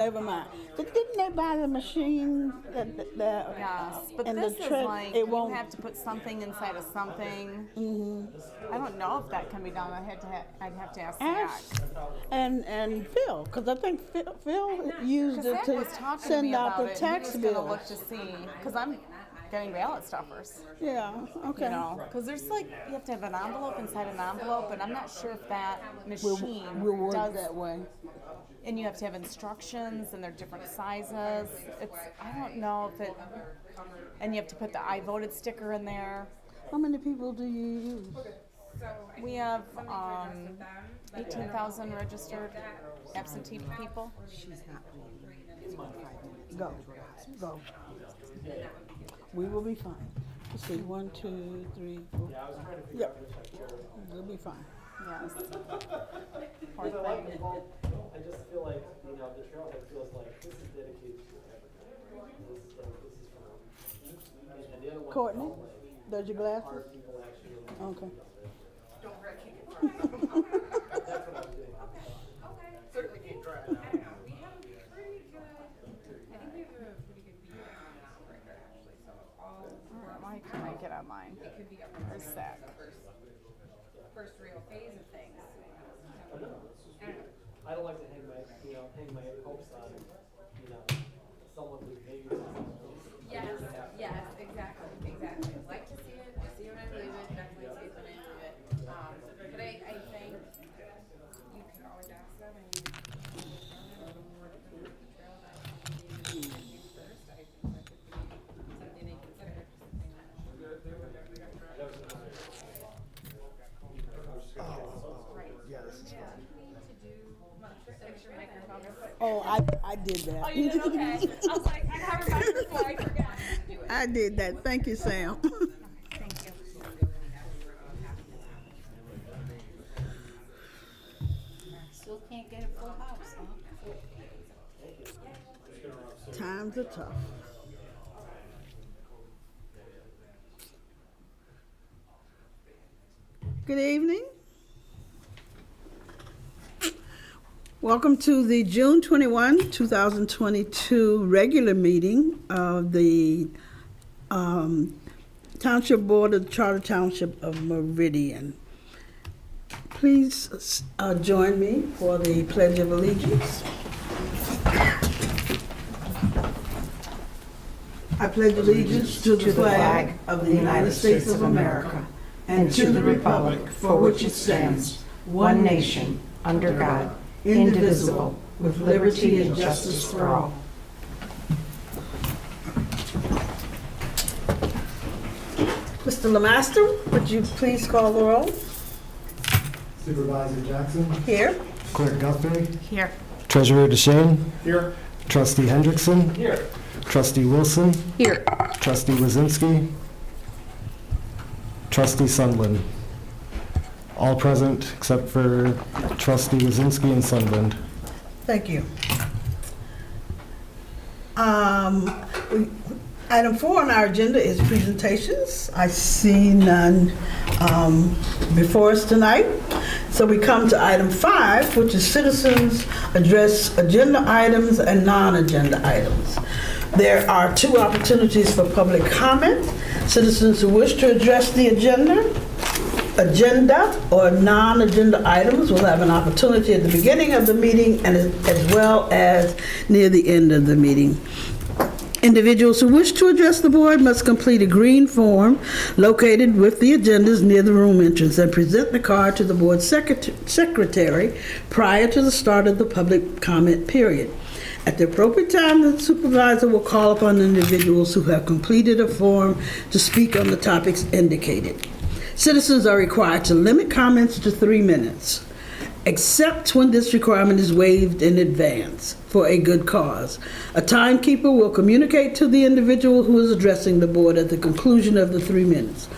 Never mind. But didn't they buy the machine that Yes, but and this the is tread? like, It you won't. have to put something inside of something. I don't know if that can be done. I'd have to ask Zach. Ask and Phil, because I think Phil used Because it Zach was to talking to send me out about the it. tax He was gonna bill. look to see, because I'm getting ballot stuffers. Yeah. Okay. You know, because there's like, you have to have an envelope inside an envelope, and I'm not sure if that machine We'll work does that way. and you have to have instructions, and they're different sizes. I don't know if it, and you have to put the I voted sticker in there. How many people do you use? We have 18,000 registered absentee people. Go. Go. We will be fine. Let's see, 1, 2, 3, 4. Yep. We'll be fine. Yes. I just feel like, the trailhead feels like this is dedicated to everything. This is from, and the other one. Courtney, those your glasses? People actually. Okay. That's what I'm doing. Certainly can't drive now. I don't know. We have a pretty good. I think we have a pretty good view coming out right there, actually. So all. Why can't I get online? It could be up There's Zach. first real phase of things. I don't know, it's just weird. I don't like to hang my hopes on, someone who maybe. Yes, yes, exactly. Like to see it when I believe it, definitely see it when I believe it. But I think you can always ask them and you can a little more than the trail that you first. I think that could be something they consider, something that. Oh, I did that. Oh, you did? Okay. I was like, I have a mic before, I forgot. I did that. Thank you, Sam. Thank you. Still can't get a full house, huh? Times are tough. Good evening. Welcome to the June 21, 2022 regular meeting of the Township Board of the Charter Township of Meridian. Please join me for the Pledge of Allegiance. I pledge allegiance to the flag of the United States of America and to the republic for which it stands, one nation, under God, indivisible, with liberty and justice for all. Mr. Lemaster, would you please call the roll? Supervisor Jackson. Here. Clerk Guthrie. Here. Treasurer DeShane. Here. Trustee Hendrickson. Here. Trustee Wilson. Here. Trustee Wazinski. Trustee Sundlin. All present except for Trustee Wazinski and Sundlin. Thank you. Item 4 on our agenda is presentations. I see none before us tonight. So we come to item 5, which is citizens address agenda items and non-agenda items. There are 2 opportunities for public comment. Citizens who wish to address the agenda or non-agenda items will have an opportunity at the beginning of the meeting and as well as near the end of the meeting. Individuals who wish to address the board must complete a green form located with the agendas near the room entrance and present the card to the board secretary prior to the start of the public comment period. At the appropriate time, the supervisor will call upon individuals who have completed a form to speak on the topics indicated. Citizens are required to limit comments to 3 minutes, except when this requirement is waived in advance for a good cause. A timekeeper will communicate to the individual who is addressing the board at the conclusion of the 3 minutes.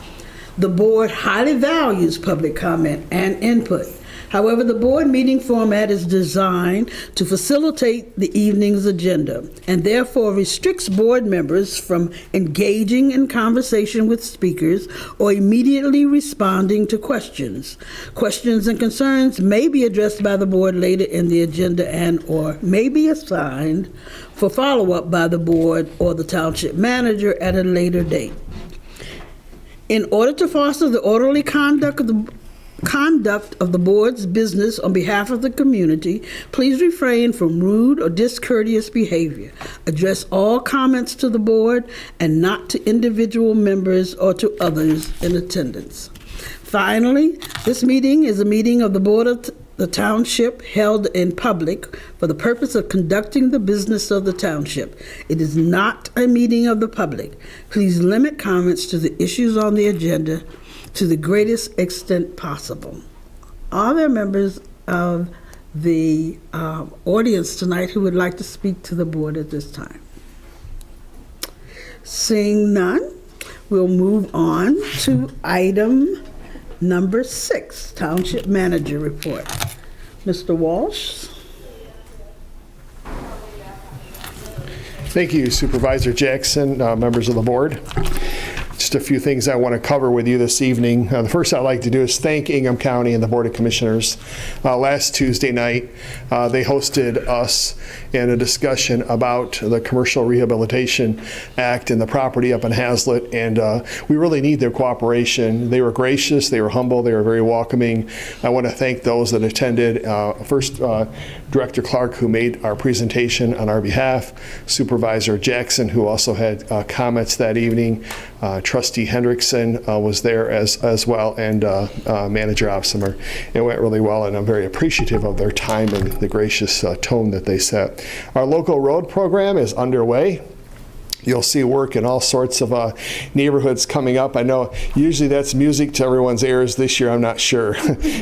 The board highly values public comment and input. However, the board meeting format is designed to facilitate the evening's agenda and therefore restricts board members from engaging in conversation with speakers or immediately responding to questions. Questions and concerns may be addressed by the board later in the agenda and/or may be assigned for follow-up by the board or the township manager at a later date. In order to foster the orderly conduct of the board's business on behalf of the community, please refrain from rude or discourteous behavior. Address all comments to the board and not to individual members or to others in attendance. Finally, this meeting is a meeting of the Board of the Township held in public for the purpose of conducting the business of the township. It is not a meeting of the public. Please limit comments to the issues on the agenda to the greatest extent possible. Are there members of the audience tonight who would like to speak to the board at this time? Seeing none, we'll move on to item number 6, Township Manager Report. Mr. Walsh. Thank you, Supervisor Jackson, members of the board. Just a few things I want to cover with you this evening. The first I'd like to do is thank Ingham County and the Board of Commissioners. Last Tuesday night, they hosted us in a discussion about the Commercial Rehabilitation Act and the property up in Hazlet, and we really need their cooperation. They were gracious, they were humble, they were very welcoming. I want to thank those that attended. First, Director Clark, who made our presentation on our behalf, Supervisor Jackson, who also had comments that evening, Trustee Hendrickson was there as well, and Manager Opsimer. It went really well, and I'm very appreciative of their time and the gracious tone that they set. Our local road program is underway. You'll see work in all sorts of neighborhoods coming up. I know usually that's music to everyone's ears. This year I'm not sure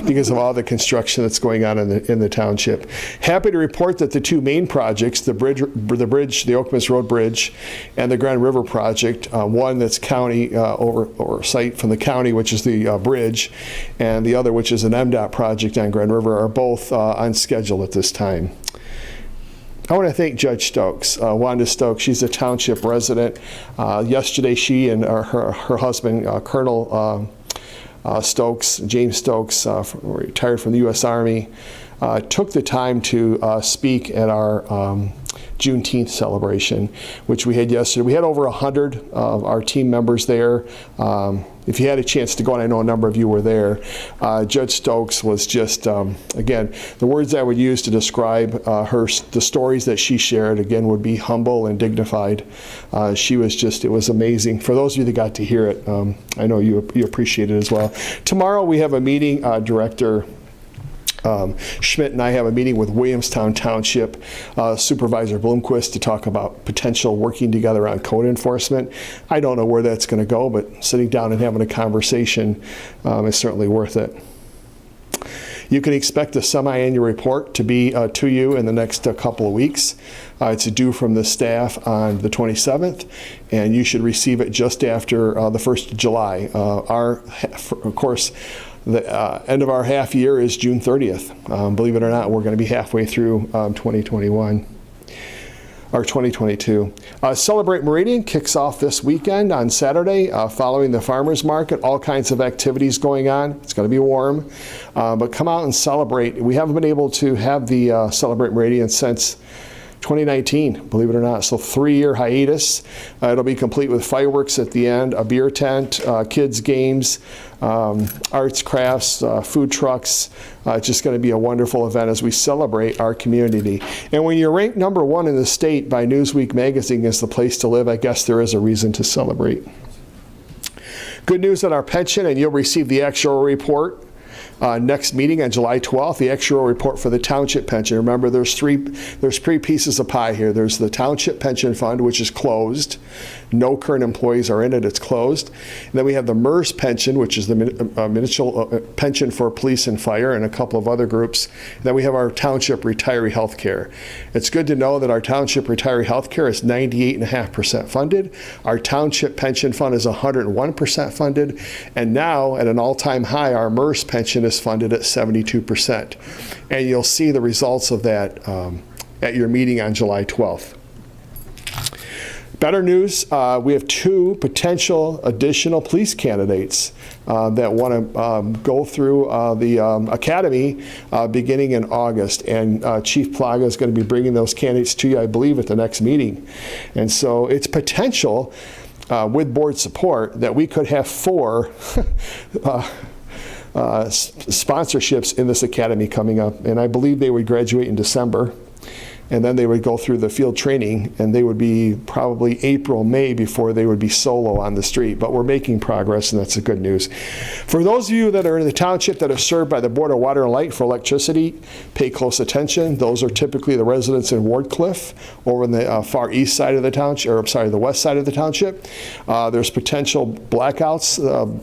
because of all the construction that's going on in the township. Happy to report that the two main projects, the Oak Miss Road Bridge and the Grand River project, one that's county oversight from the county, which is the bridge, and the other, which is an MDOT project on Grand River, are both on schedule at this time. I want to thank Judge Stokes, Wanda Stokes. She's a township resident. Yesterday, she and her husband, Colonel Stokes, James Stokes, retired from the U.S. Army, took the time to speak at our Juneteenth celebration, which we had yesterday. We had over 100 of our team members there. If you had a chance to go, and I know a number of you were there, Judge Stokes was just, again, the words I would use to describe the stories that she shared, again, would be humble and dignified. She was just, it was amazing. For those of you that got to hear it, I know you appreciate it as well. Tomorrow we have a meeting, Director Schmidt and I have a meeting with Williamstown Township Supervisor Bloomquist to talk about potential working together on code enforcement. I don't know where that's going to go, but sitting down and having a conversation is certainly worth it. You can expect a semi-annual report to be to you in the next couple of weeks. It's due from the staff on the 27th, and you should receive it just after the 1st of July. Of course, the end of our half year is June 30th. Believe it or not, we're going to be halfway through 2021. Or 2022. Celebrate Meridian kicks off this weekend on Saturday following the farmers market. All kinds of activities going on. It's going to be warm, but come out and celebrate. We haven't been able to have the Celebrate Meridian since 2019, believe it or not. So 3-year hiatus. It'll be complete with fireworks at the end, a beer tent, kids games, arts, crafts, food trucks. It's just going to be a wonderful event as we celebrate our community. And when you're ranked number 1 in the state by Newsweek magazine as the place to live, I guess there is a reason to celebrate. Good news on our pension, and you'll receive the actual report. Next meeting on July 12th, the actual report for the township pension. Remember, there's three pieces of pie here. There's the township pension fund, which is closed. No current employees are in it. It's closed. And then we have the MERS pension, which is the municipal pension for police and fire and a couple of other groups. And then we have our township retiree health care. It's good to know that our township retiree health care is 98.5% funded. Our township pension fund is 101% funded. And now, at an all-time high, our MERS pension is is funded at 72%. And you'll see the results of that at your meeting on July 12th. Better news, we have 2 potential additional police candidates that want to go through the academy beginning in August. And Chief Plaga is going to be bringing those candidates to you, I believe, at the next meeting. And so it's potential, with board support, that we could have 4 sponsorships in this academy coming up. And I believe they would graduate in December. And then they would go through the field training, and they would be probably April, May before they would be solo on the street. But we're making progress, and that's the good news. For those of you that are in the township that are served by the Board of Water and Light for electricity, pay close attention. Those are typically the residents in Wardcliff over in the far east side of the township, or I'm sorry, the west side of the township. There's potential blackouts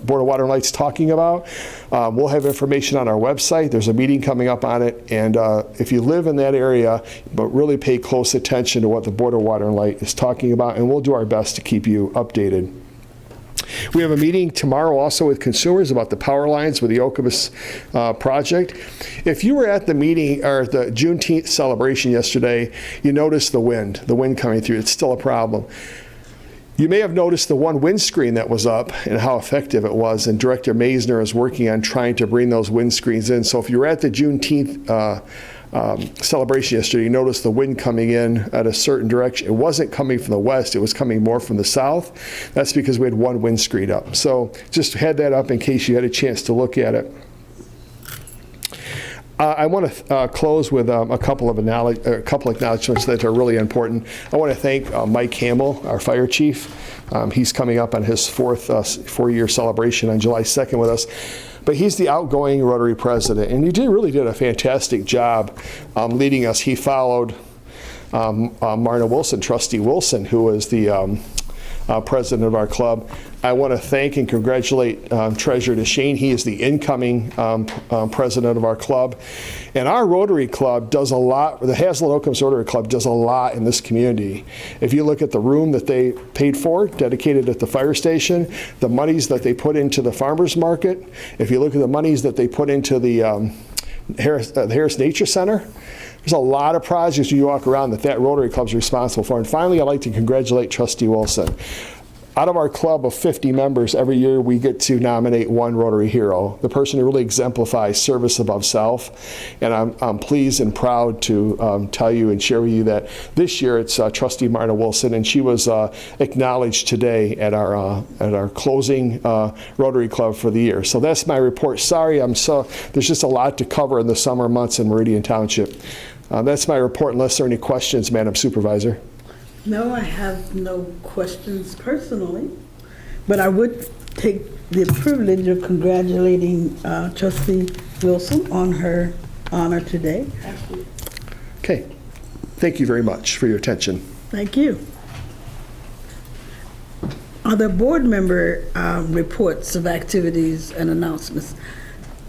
Board of Water and Light's talking about. We'll have information on our website. There's a meeting coming up on it. And if you live in that area, but really pay close attention to what the Board of Water and Light is talking about, and we'll do our best to keep you updated. We have a meeting tomorrow also with consumers about the power lines with the Okemos project. If you were at the meeting or the Juneteenth celebration yesterday, you noticed the wind coming through. It's still a problem. You may have noticed the one windscreen that was up and how effective it was, and Director Maisner is working on trying to bring those windscreens in. So if you were at the Juneteenth celebration yesterday, you noticed the wind coming in at a certain direction. It wasn't coming from the west, it was coming more from the south. That's because we had one windscreen up. So just had that up in case you had a chance to look at it. I want to close with a couple acknowledgements that are really important. I want to thank Mike Campbell, our fire chief. He's coming up on his four-year celebration on July 2nd with us. But he's the outgoing Rotary president, and he really did a fantastic job leading us. He followed Marna Wilson, Trustee Wilson, who was the president of our club. I want to thank and congratulate Treasurer DeShane. He is the incoming president of our club. And our Rotary Club does a lot, the Hazel and Okemos Rotary Club does a lot in this community. If you look at the room that they paid for, dedicated at the fire station, the monies that they put into the farmers market, if you look at the monies that they put into the Harris Nature Center, there's a lot of projects you walk around that Rotary Club's responsible for. And finally, I'd like to congratulate Trustee Wilson. Out of our club of 50 members, every year we get to nominate one Rotary hero, the person who really exemplifies service above self. And I'm pleased and proud to tell you and share with you that this year it's Trustee Marna Wilson, and she was acknowledged today at our closing Rotary Club for the year. So that's my report. Sorry, there's just a lot to cover in the summer months in Meridian Township. That's my report, unless there are any questions, Madam Supervisor. No, I have no questions personally, but I would take the privilege of congratulating Trustee Wilson on her honor today. Okay. Thank you very much for your attention. Thank you. Are there board member reports of activities and announcements?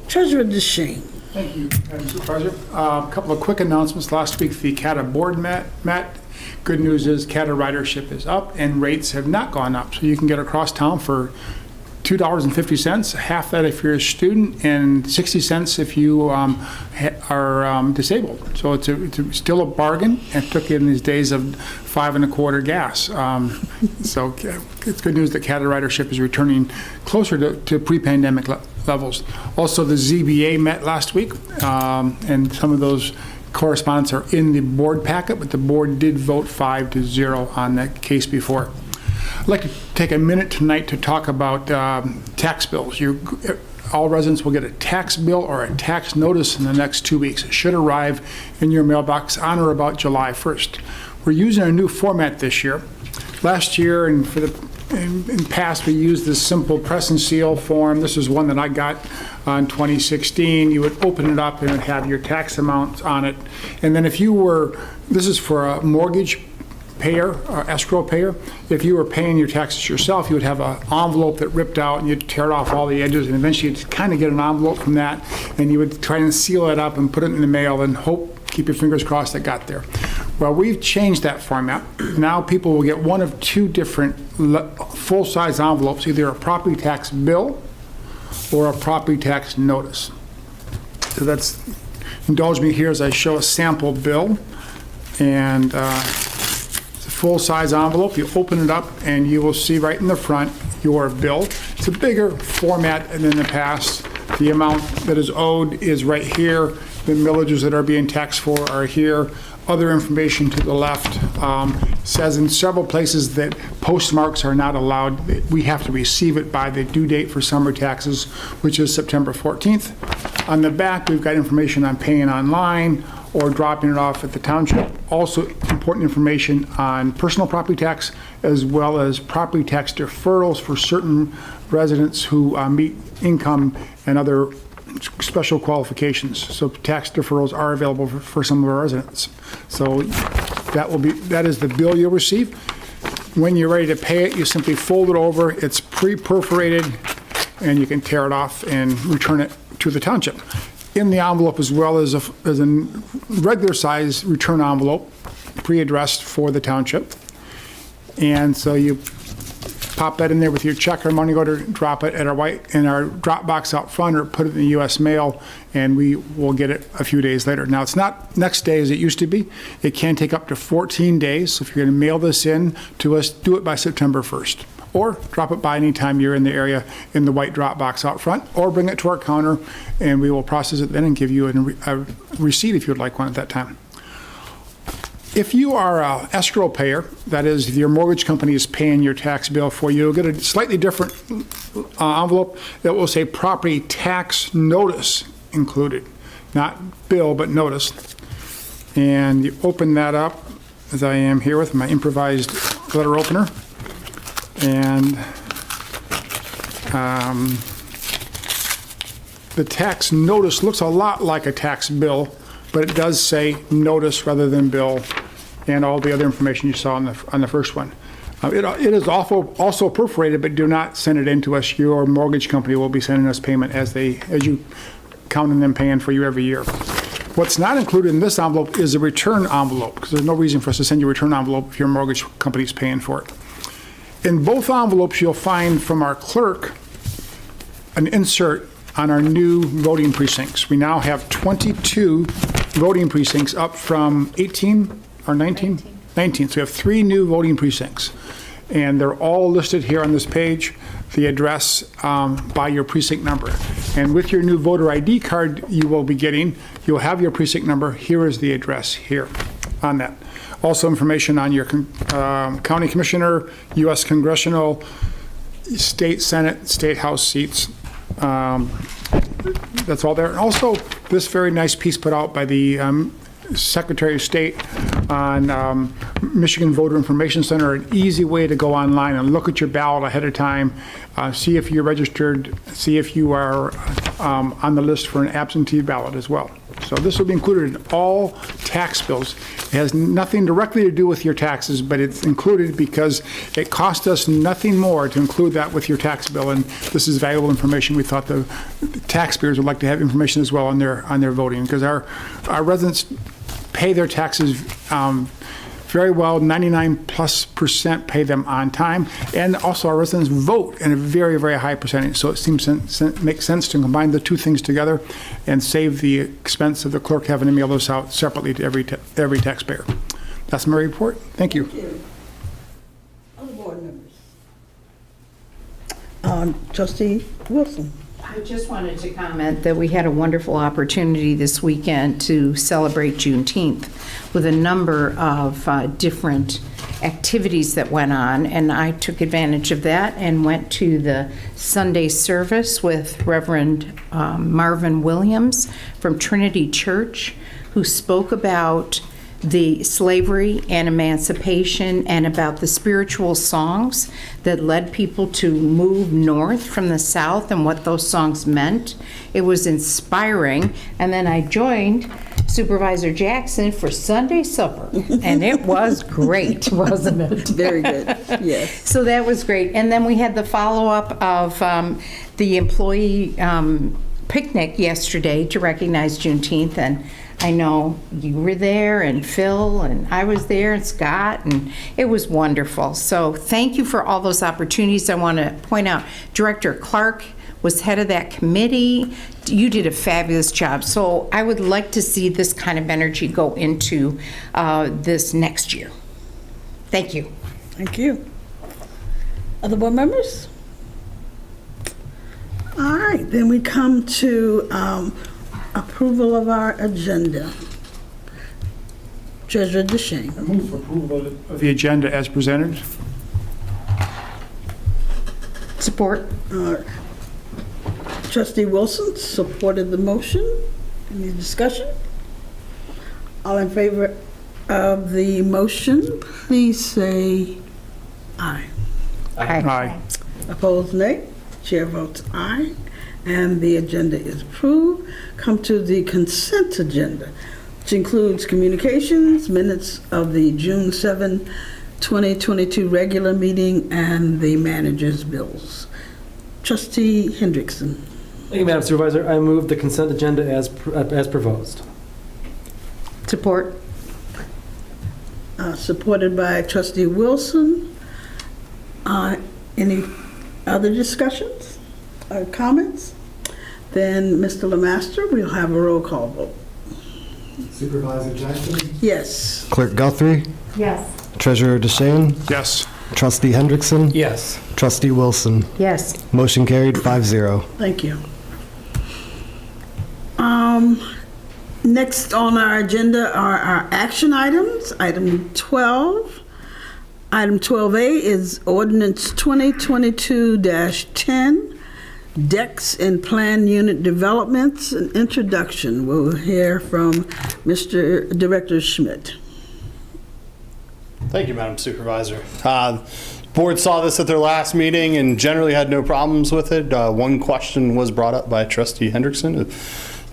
Treasurer DeShane. Thank you, Madam Supervisor. A couple of quick announcements. Last week, the CATA board met. Good news is CATA ridership is up and rates have not gone up. So you can get across town for $2.50, half that if you're a student, and 60 cents if you are disabled. So it's still a bargain, and it took in these days of 5 1/4 gas. So it's good news that CATA ridership is returning closer to pre-pandemic levels. Also, the ZBA met last week, and some of those correspondence are in the board packet, but the board did vote 5-0 on that case before. I'd like to take a minute tonight to talk about tax bills. All residents will get a tax bill or a tax notice in the next 2 weeks. It should arrive in your mailbox on or about July 1st. We're using a new format this year. Last year and in past, we used this simple press and seal form. This is one that I got in 2016. You would open it up and it would have your tax amount on it. And then if you were, this is for a mortgage payer, or escrow payer, if you were paying your taxes yourself, you would have an envelope that ripped out and you'd tear off all the edges, and eventually you'd kind of get an envelope from that, and you would try and seal it up and put it in the mail and keep your fingers crossed it got there. Well, we've changed that format. Now people will get one of two different full-size envelopes, either a property tax bill or a property tax notice. So that's, indulge me here as I show a sample bill. And it's a full-size envelope. You open it up and you will see right in the front your bill. It's a bigger format than in the past. The amount that is owed is right here. The millages that are being taxed for are here. Other information to the left says in several places that postmarks are not allowed. We have to receive it by the due date for summer taxes, which is September 14th. On the back, we've got information on paying online or dropping it off at the township. Also important information on personal property tax, as well as property tax deferrals for certain residents who meet income and other special qualifications. So tax deferrals are available for some of our residents. So that is the bill you'll receive. When you're ready to pay it, you simply fold it over. It's pre-perforated, and you can tear it off and return it to the township. In the envelope, as well as a regular size return envelope, pre-addressed for the township. And so you pop that in there with your check or money order, drop it in our drop box out front, or put it in the U.S. mail, and we will get it a few days later. Now, it's not next day as it used to be. It can take up to 14 days. So if you're going to mail this in to us, do it by September 1st. Or drop it by anytime you're in the area in the white drop box out front, or bring it to our counter, and we will process it then and give you a receipt if you would like one at that time. If you are an escrow payer, that is, if your mortgage company is paying your tax bill for you, you'll get a slightly different envelope that will say property tax notice included. Not bill, but notice. And you open that up, as I am here with my improvised letter opener. And the tax notice looks a lot like a tax bill, but it does say notice rather than bill, and all the other information you saw on the first one. It is also perforated, but do not send it in to us. Your mortgage company will be sending us payment as you count on them paying for you every year. What's not included in this envelope is a return envelope, because there's no reason for us to send you a return envelope if your mortgage company is paying for it. In both envelopes, you'll find from our clerk an insert on our new voting precincts. We now have 22 voting precincts, up from 18 or 19? 19. So we have 3 new voting precincts. And they're all listed here on this page, the address by your precinct number. And with your new voter ID card you will be getting, you'll have your precinct number. Here is the address here on that. Also information on your county commissioner, U.S. congressional, state senate, state house seats. That's all there. And also this very nice piece put out by the Secretary of State on Michigan Voter Information Center, an easy way to go online and look at your ballot ahead of time, see if you're registered, see if you are on the list for an absentee ballot as well. So this will be included in all tax bills. It has nothing directly to do with your taxes, but it's included because it cost us nothing more to include that with your tax bill, and this is valuable information. We thought the taxpayers would like to have information as well on their voting, because our residents pay their taxes very well. 99+% pay them on time, and also our residents vote in a very, very high percentage. So it seems to make sense to combine the two things together and save the expense of the clerk having to mail this out separately to every taxpayer. That's my report. Thank you. Thank you. Other board members? Trustee Wilson. I just wanted to comment that we had a wonderful opportunity this weekend to celebrate Juneteenth with a number of different activities that went on, and I took advantage of that and went to the Sunday service with Reverend Marvin Williams from Trinity Church, who spoke about the slavery and emancipation and about the spiritual songs that led people to move north from the south and what those songs meant. It was inspiring. And then I joined Supervisor Jackson for Sunday supper, and it was great, wasn't it? Very good, yes. So that was great. And then we had the follow-up of the employee picnic yesterday to recognize Juneteenth, and I know you were there, and Phil, and I was there, and Scott, and it was wonderful. So thank you for all those opportunities. I want to point out Director Clark was head of that committee. You did a fabulous job. So I would like to see this kind of energy go into this next year. Thank you. Thank you. Other board members? All right, then we come to approval of our agenda. Treasurer DeShane. I move for approval of the agenda as presented. Support. Trustee Wilson supported the motion. Any discussion? All in favor of the motion, please say aye. Aye. Opposed, nay. Chair votes aye, and the agenda is approved. Come to the consent agenda, which includes communications, minutes of the June 7, 2022 regular meeting, and the manager's bills. Trustee Hendrickson. Thank you, Madam Supervisor. I move the consent agenda as proposed. Support. Supported by Trustee Wilson. Any other discussions or comments? Then, Mr. Lemaster, we'll have a roll call vote. Supervisor Jackson? Yes. Clerk Guthrie? Yes. Treasurer DeShane? Yes. Trustee Hendrickson? Yes. Trustee Wilson? Yes. Motion carried 5-0. Thank you. Next on our agenda are our action items. Item 12. Item 12A is Ordinance 2022-10, decks and planned unit developments. An introduction. We'll hear from Mr. Director Schmidt. Thank you, Madam Supervisor. Board saw this at their last meeting and generally had no problems with it. One question was brought up by Trustee Hendrickson.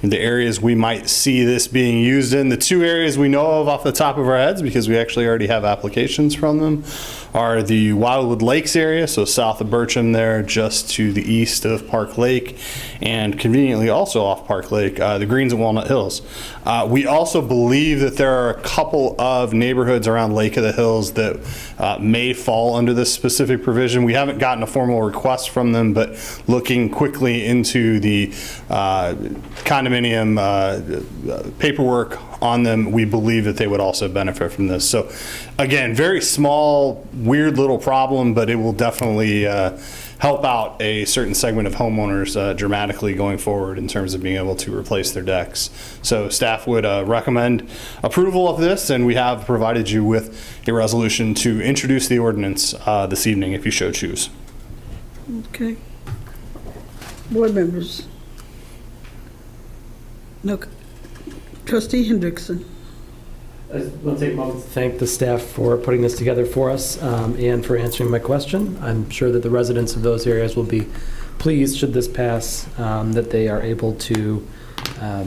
The areas we might see this being used in. The two areas we know of off the top of our heads, because we actually already have applications from them, are the Wildwood Lakes area, so south of Bircham there, just to the east of Park Lake, and conveniently also off Park Lake, the Greens and Walnut Hills. We also believe that there are a couple of neighborhoods around Lake of the Hills that may fall under this specific provision. We haven't gotten a formal request from them, but looking quickly into the condominium paperwork on them, we believe that they would also benefit from this. So again, very small, weird little problem, but it will definitely help out a certain segment of homeowners dramatically going forward in terms of being able to replace their decks. So staff would recommend approval of this, and we have provided you with a resolution to introduce the ordinance this evening if you so choose. Okay. Board members. No. Trustee Hendrickson. I just want to take a moment to thank the staff for putting this together for us and for answering my question. I'm sure that the residents of those areas will be pleased, should this pass, that they are able to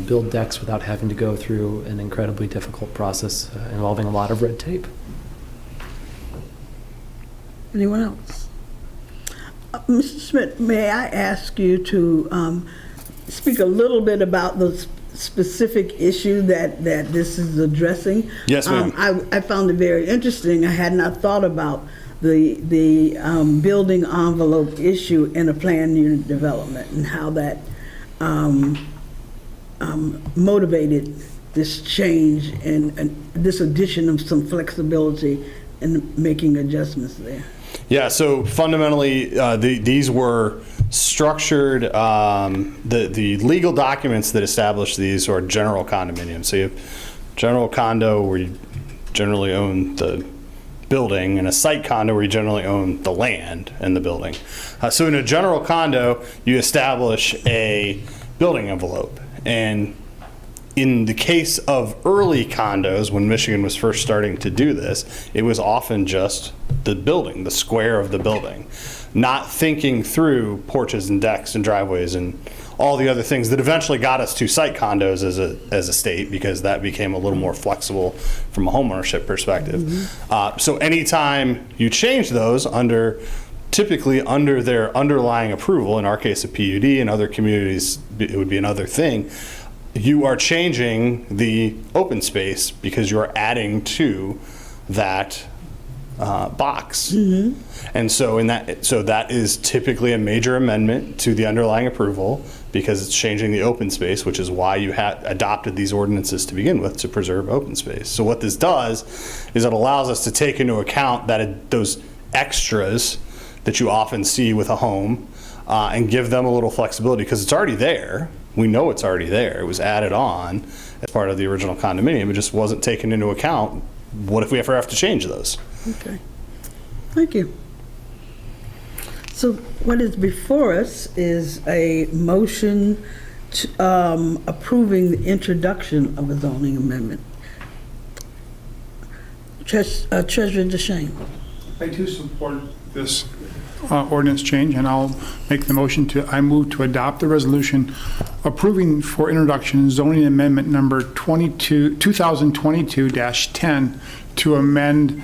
build decks without having to go through an incredibly difficult process involving a lot of red tape. Anyone else? Mr. Schmidt, may I ask you to speak a little bit about the specific issue that this is addressing? Yes, ma'am. I found it very interesting. I had not thought about the building envelope issue in a planned unit development and how that motivated this change and this addition of some flexibility in making adjustments there. Yeah, so fundamentally, these were structured, the legal documents that establish these are general condominiums. So you have general condo where you generally own the building, and a site condo where you generally own the land and the building. So in a general condo, you establish a building envelope. And in the case of early condos, when Michigan was first starting to do this, it was often just the building, the square of the building, not thinking through porches and decks and driveways and all the other things that eventually got us to site condos as a state, because that became a little more flexible from a homeownership perspective. Mm-hmm. So anytime you change those typically under their underlying approval, in our case a PUD, in other communities it would be another thing, you are changing the open space because you're adding to that box. And so that is typically a major amendment to the underlying approval because it's changing the open space, which is why you had adopted these ordinances to begin with, to preserve open space. So what this does is it allows us to take into account those extras that you often see with a home and give them a little flexibility because it's already there. We know it's already there. It was added on as part of the original condominium. It just wasn't taken into account. What if we ever have to change those? Okay. Thank you. So what is before us is a motion to, approving the introduction of a zoning amendment. Treasurer DeShane. I too support this ordinance change, and I'll make the motion I move to adopt the resolution approving for introduction zoning amendment number 2022-10 to amend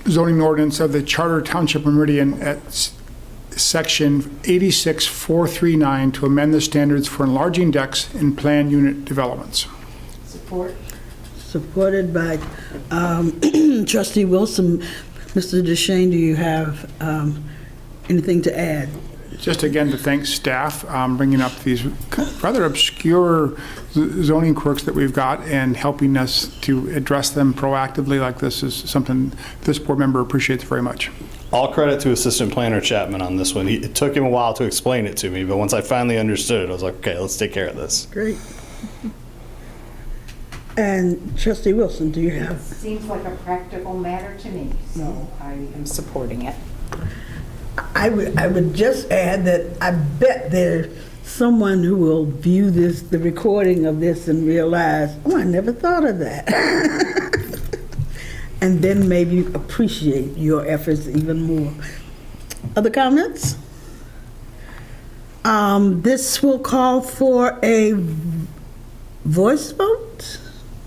zoning ordinance of the Charter Township of Meridian at section 86439 to amend the standards for enlarging decks in planned unit developments. Support. Supported by Trustee Wilson. Mr. DeShane, do you have anything to add? Just again to thank staff bringing up these rather obscure zoning quirks that we've got and helping us to address them proactively like this is something this board member appreciates very much. All credit to Assistant Planner Chapman on this one. It took him a while to explain it to me, but once I finally understood it, I was like, okay, let's take care of this. Great. And Trustee Wilson, do you have? Seems like a practical matter to me, so I am supporting it. I would just add that I bet there's someone who will view the recording of this and realize, oh, I never thought of that. And then maybe appreciate your efforts even more. Other comments? This will call for a voice vote,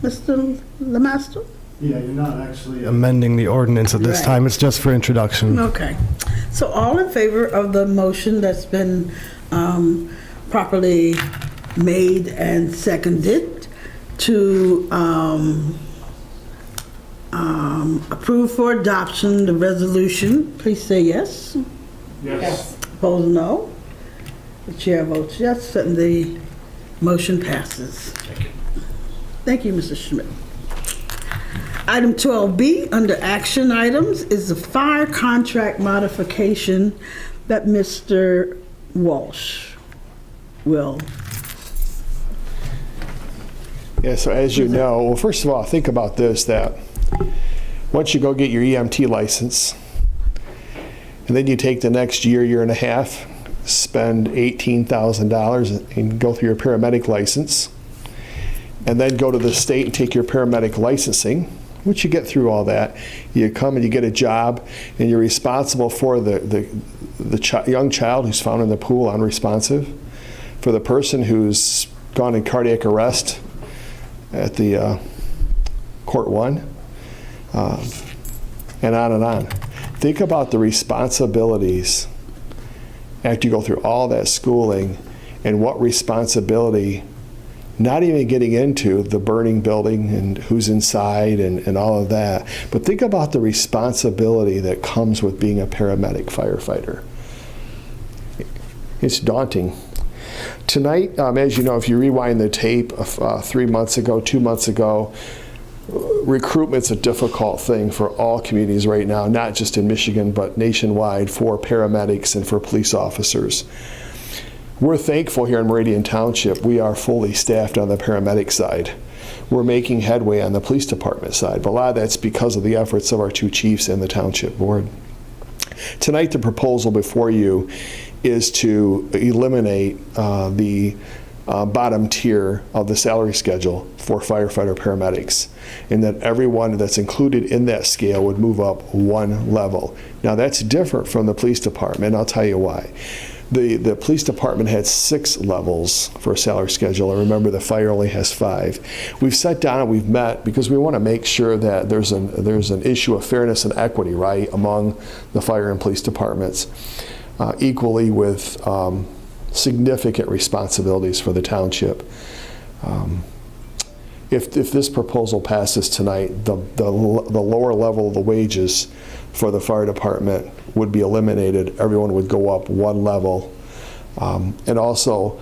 Mr. Lemaster? Yeah, you're not actually amending the ordinance at this Right. time. It's just for introduction. Okay. So all in favor of the motion that's been properly made and seconded to approve for adoption the resolution, please say yes. Yes. Opposed, no. The chair votes yes, and the motion passes. Thank you, Mr. Schmidt. Item 12B, under action items, is the fire contract modification that Mr. Walsh will. Yeah, so as you know, well, first of all, think about this, that once you go get your EMT license, and then you take the next year and a half, spend $18,000 and go through your paramedic license, and then go to the state and take your paramedic licensing. Once you get through all that, you come and you get a job, and you're responsible for the young child who's found in the pool unresponsive, for the person who's gone in cardiac arrest at the Court 1, and on and on. Think about the responsibilities after you go through all that schooling, and what responsibility, not even getting into the burning building and who's inside and all of that, but think about the responsibility that comes with being a paramedic firefighter. It's daunting. Tonight, as you know, if you rewind the tape of 3 months ago, 2 months ago, recruitment's a difficult thing for all communities right now, not just in Michigan, but nationwide, for paramedics and for police officers. We're thankful here in Meridian Township. We are fully staffed on the paramedic side. We're making headway on the police department side, but a lot of that's because of the efforts of our two chiefs and the township board. Tonight, the proposal before you is to eliminate the bottom tier of the salary schedule for firefighter paramedics, and that everyone that's included in that scale would move up one level. Now, that's different from the police department, and I'll tell you why. The police department had 6 levels for a salary schedule. I remember the fire only has 5. We've sat down and we've met because we want to make sure that there's an issue of fairness and equity, right, among the fire and police departments, equally with significant responsibilities for the township. if this proposal passes tonight, the lower level of the wages for the fire department would be eliminated. Everyone would go up one level. And also,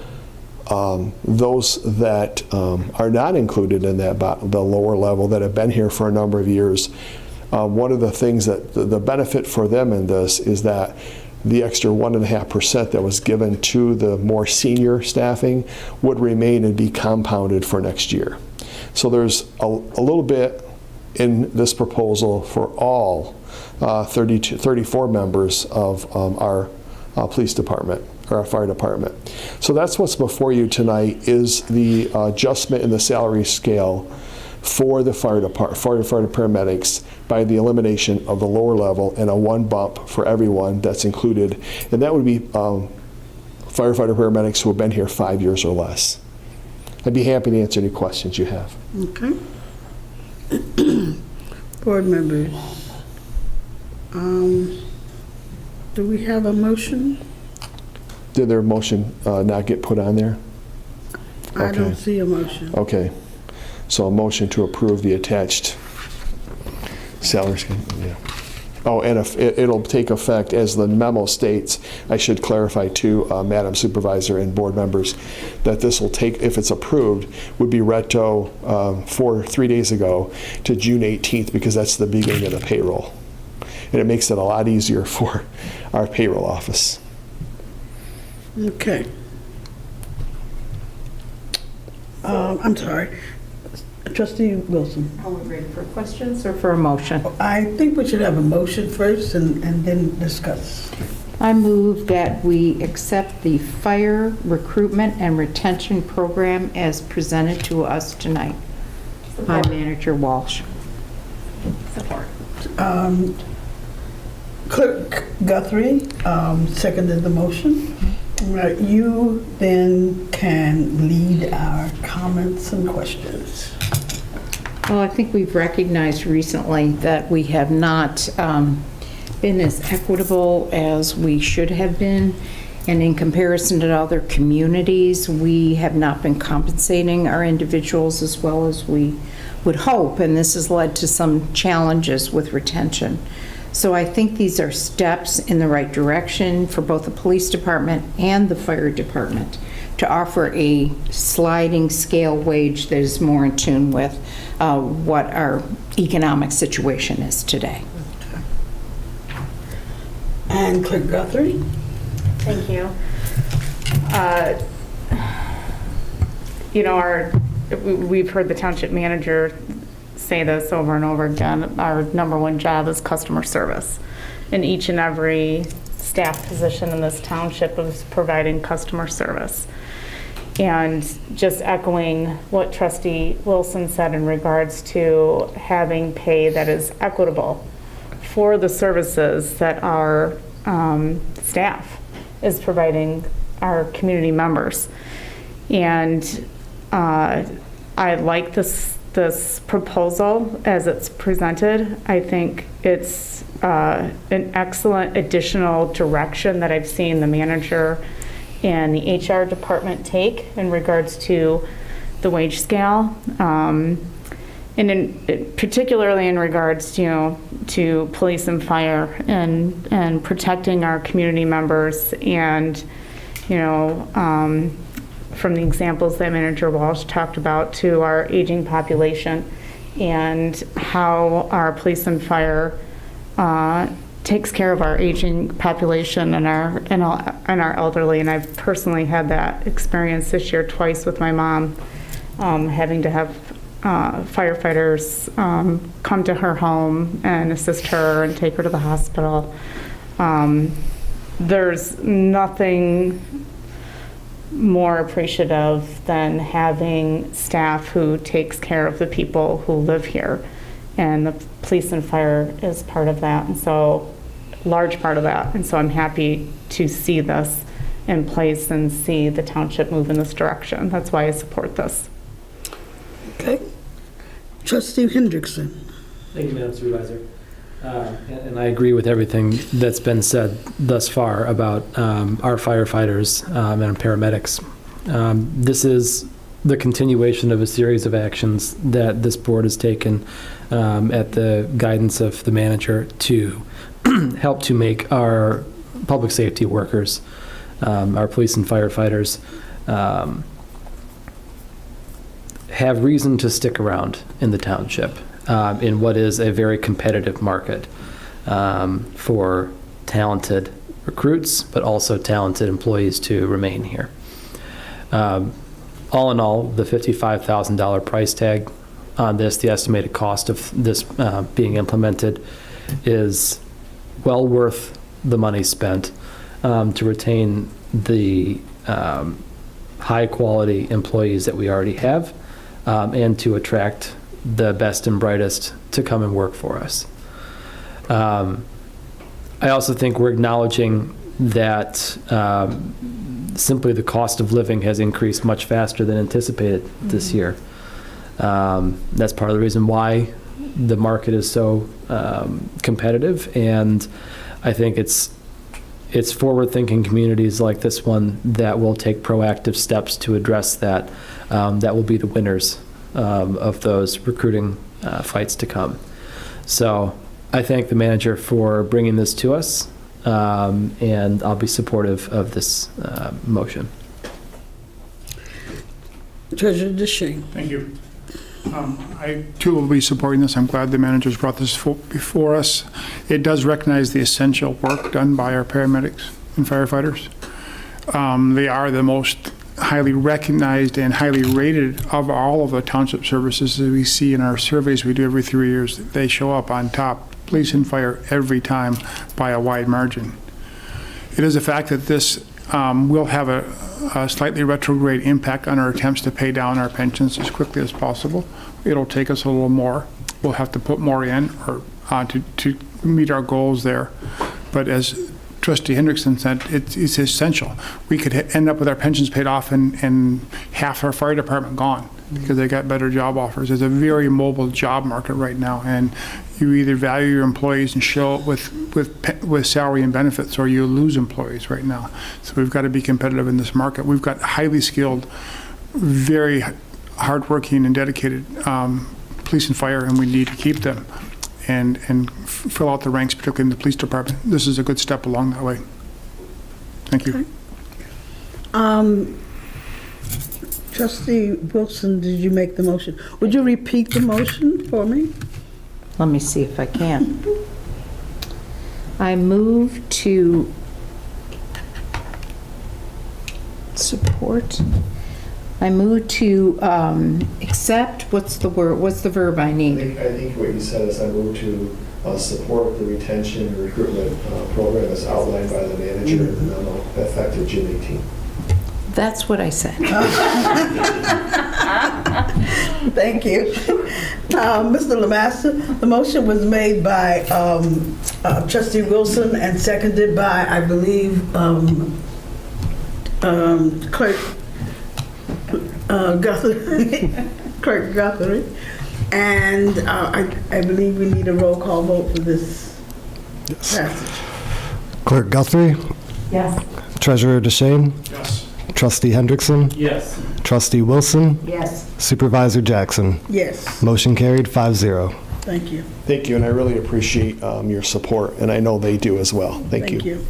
those that are not included in that the lower level that have been here for a number of years, one of the things that the benefit for them in this is that the extra 1.5% that was given to the more senior staffing would remain and be compounded for next year. So there's a little bit in this proposal for all 34 members of our police department, or our fire department. So that's what's before you tonight, is the adjustment in the salary scale for the fire paramedics by the elimination of the lower level and a one bump for everyone that's included. And that would be firefighter paramedics who have been here 5 years or less. I'd be happy to answer any questions you have. Okay. Board members, do we have a motion? Did their motion not get put on there? I don't see a motion. Okay. So a motion to approve the attached salary schedule. Yeah. Oh, and if it'll take effect, as the memo states, I should clarify to Madam Supervisor and board members that this will take, if it's approved, would be retro for 3 days ago to June 18th, because that's the beginning of the payroll. And it makes it a lot easier for our payroll office. Okay. I'm sorry. Trustee Wilson. Are we ready for questions or for a motion? I think we should have a motion first and then discuss. I move that we accept the fire recruitment and retention program as presented to us tonight by Manager Walsh. Support. Clerk Guthrie seconded the motion. Right, you then can lead our comments and questions. Well, I think we've recognized recently that we have not been as equitable as we should have been. And in comparison to other communities, we have not been compensating our individuals as well as we would hope. And this has led to some challenges with retention. So I think these are steps in the right direction for both the police department and the fire department to offer a sliding scale wage that is more in tune with what our economic situation is today. And Clerk Guthrie? Thank you. You know, we've heard the township manager say this over and over again. Our number one job is customer service. And each and every staff position in this township is providing customer service. And just echoing what Trustee Wilson said in regards to having pay that is equitable for the services that our staff is providing our community members. And I like this proposal as it's presented. I think it's an excellent additional direction that I've seen the manager and the HR department take in regards to the wage scale, and particularly in regards to police and fire and protecting our community members, and from the examples that Manager Walsh talked about, to our aging population and how our police and fire takes care of our aging population and our elderly. And I've personally had that experience this year twice with my mom, having to have firefighters come to her home and assist her and take her to the hospital. There's nothing more appreciative than having staff who takes care of the people who live here, and the police and fire is part of that, and so large part of that. And so I'm happy to see this in place and see the township move in this direction. That's why I support this. Okay. Trustee Hendrickson. Thank you, Madam Supervisor. And I agree with everything that's been said thus far about our firefighters and paramedics. This is the continuation of a series of actions that this board has taken at the guidance of the manager to help to make our public safety workers, our police and firefighters, have reason to stick around in the township in what is a very competitive market for talented recruits, but also talented employees to remain here. All in all, the $55,000 price tag on this, the estimated cost of this being implemented, is well worth the money spent to retain the high-quality employees that we already have and to attract the best and brightest to come and work for us. I also think we're acknowledging that simply the cost of living has increased much faster than anticipated this year. That's part of the reason why the market is so competitive, and I think it's forward-thinking communities like this one that will take proactive steps to address that, that will be the winners of those recruiting fights to come. So I thank the manager for bringing this to us, and I'll be supportive of this motion. Treasurer DeShane. Thank you. I too will be supporting this. I'm glad the manager's brought this before us. It does recognize the essential work done by our paramedics and firefighters. They are the most highly recognized and highly rated of all of the township services that we see in our surveys we do every 3 years. They show up on top, police and fire, every time by a wide margin. It is a fact that this will have a slightly retrograde impact on our attempts to pay down our pensions as quickly as possible. It'll take us a little more. We'll have to put more in or to meet our goals there. But as Trustee Hendrickson said, it's essential. We could end up with our pensions paid off and half our fire department gone because they got better job offers. There's a very mobile job market right now, and you either value your employees and show it with salary and benefits, or you lose employees right now. So we've got to be competitive in this market. We've got highly skilled, very hardworking and dedicated police and fire, and we need to keep them and fill out the ranks, particularly in the police department. This is a good step along that way. Thank you. Okay. Trustee Wilson, did you make the motion? Would you repeat the motion for me? Let me see if I can. I move to support. I move to accept, what's the word, what's the verb I need? I think what you said is I move to support the retention and recruitment program as outlined by the manager in the memo effective June 18th. That's what I said. Thank you. Mr. Lamaster, the motion was made by Trustee Wilson and seconded by, I believe, Clerk Guthrie. Clerk Guthrie. And I believe we need a roll call vote for this passage. Clerk Guthrie? Yes. Treasurer DeShane? Yes. Trustee Hendrickson? Yes. Trustee Wilson? Yes. Supervisor Jackson? Yes, Motion carried 5-0. thank you. Thank you, and I really appreciate your support, and I know they do as well. Thank you.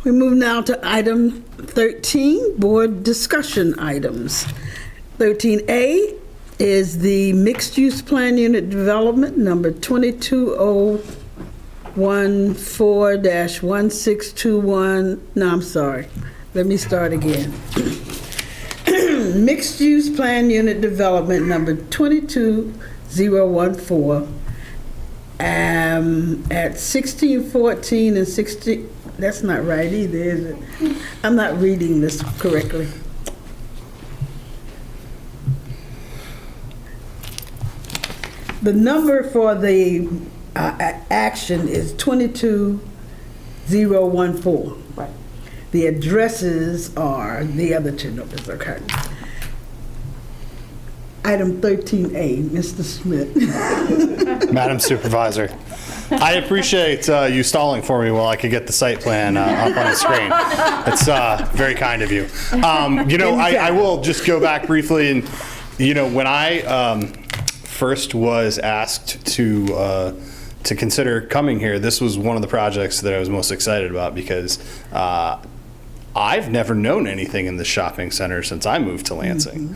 We move now to item 13, board discussion items. 13A is the mixed-use plan unit development number 22014-1621. No, I'm sorry. Let me start again. Mixed-use plan unit development number 22014 at 1614 and 16. That's not right either, is it? I'm not reading this correctly. The number for the action is 22014. Right. The addresses are the other two numbers, okay. Item 13A, Mr. Smith. Madam Supervisor, I appreciate you stalling for me while I could get the site plan up on the screen. It's very kind of you. I will just go back briefly, and when I first was asked to consider coming here, this was one of the projects that I was most excited about because I've never known anything in the shopping center since I moved to Lansing.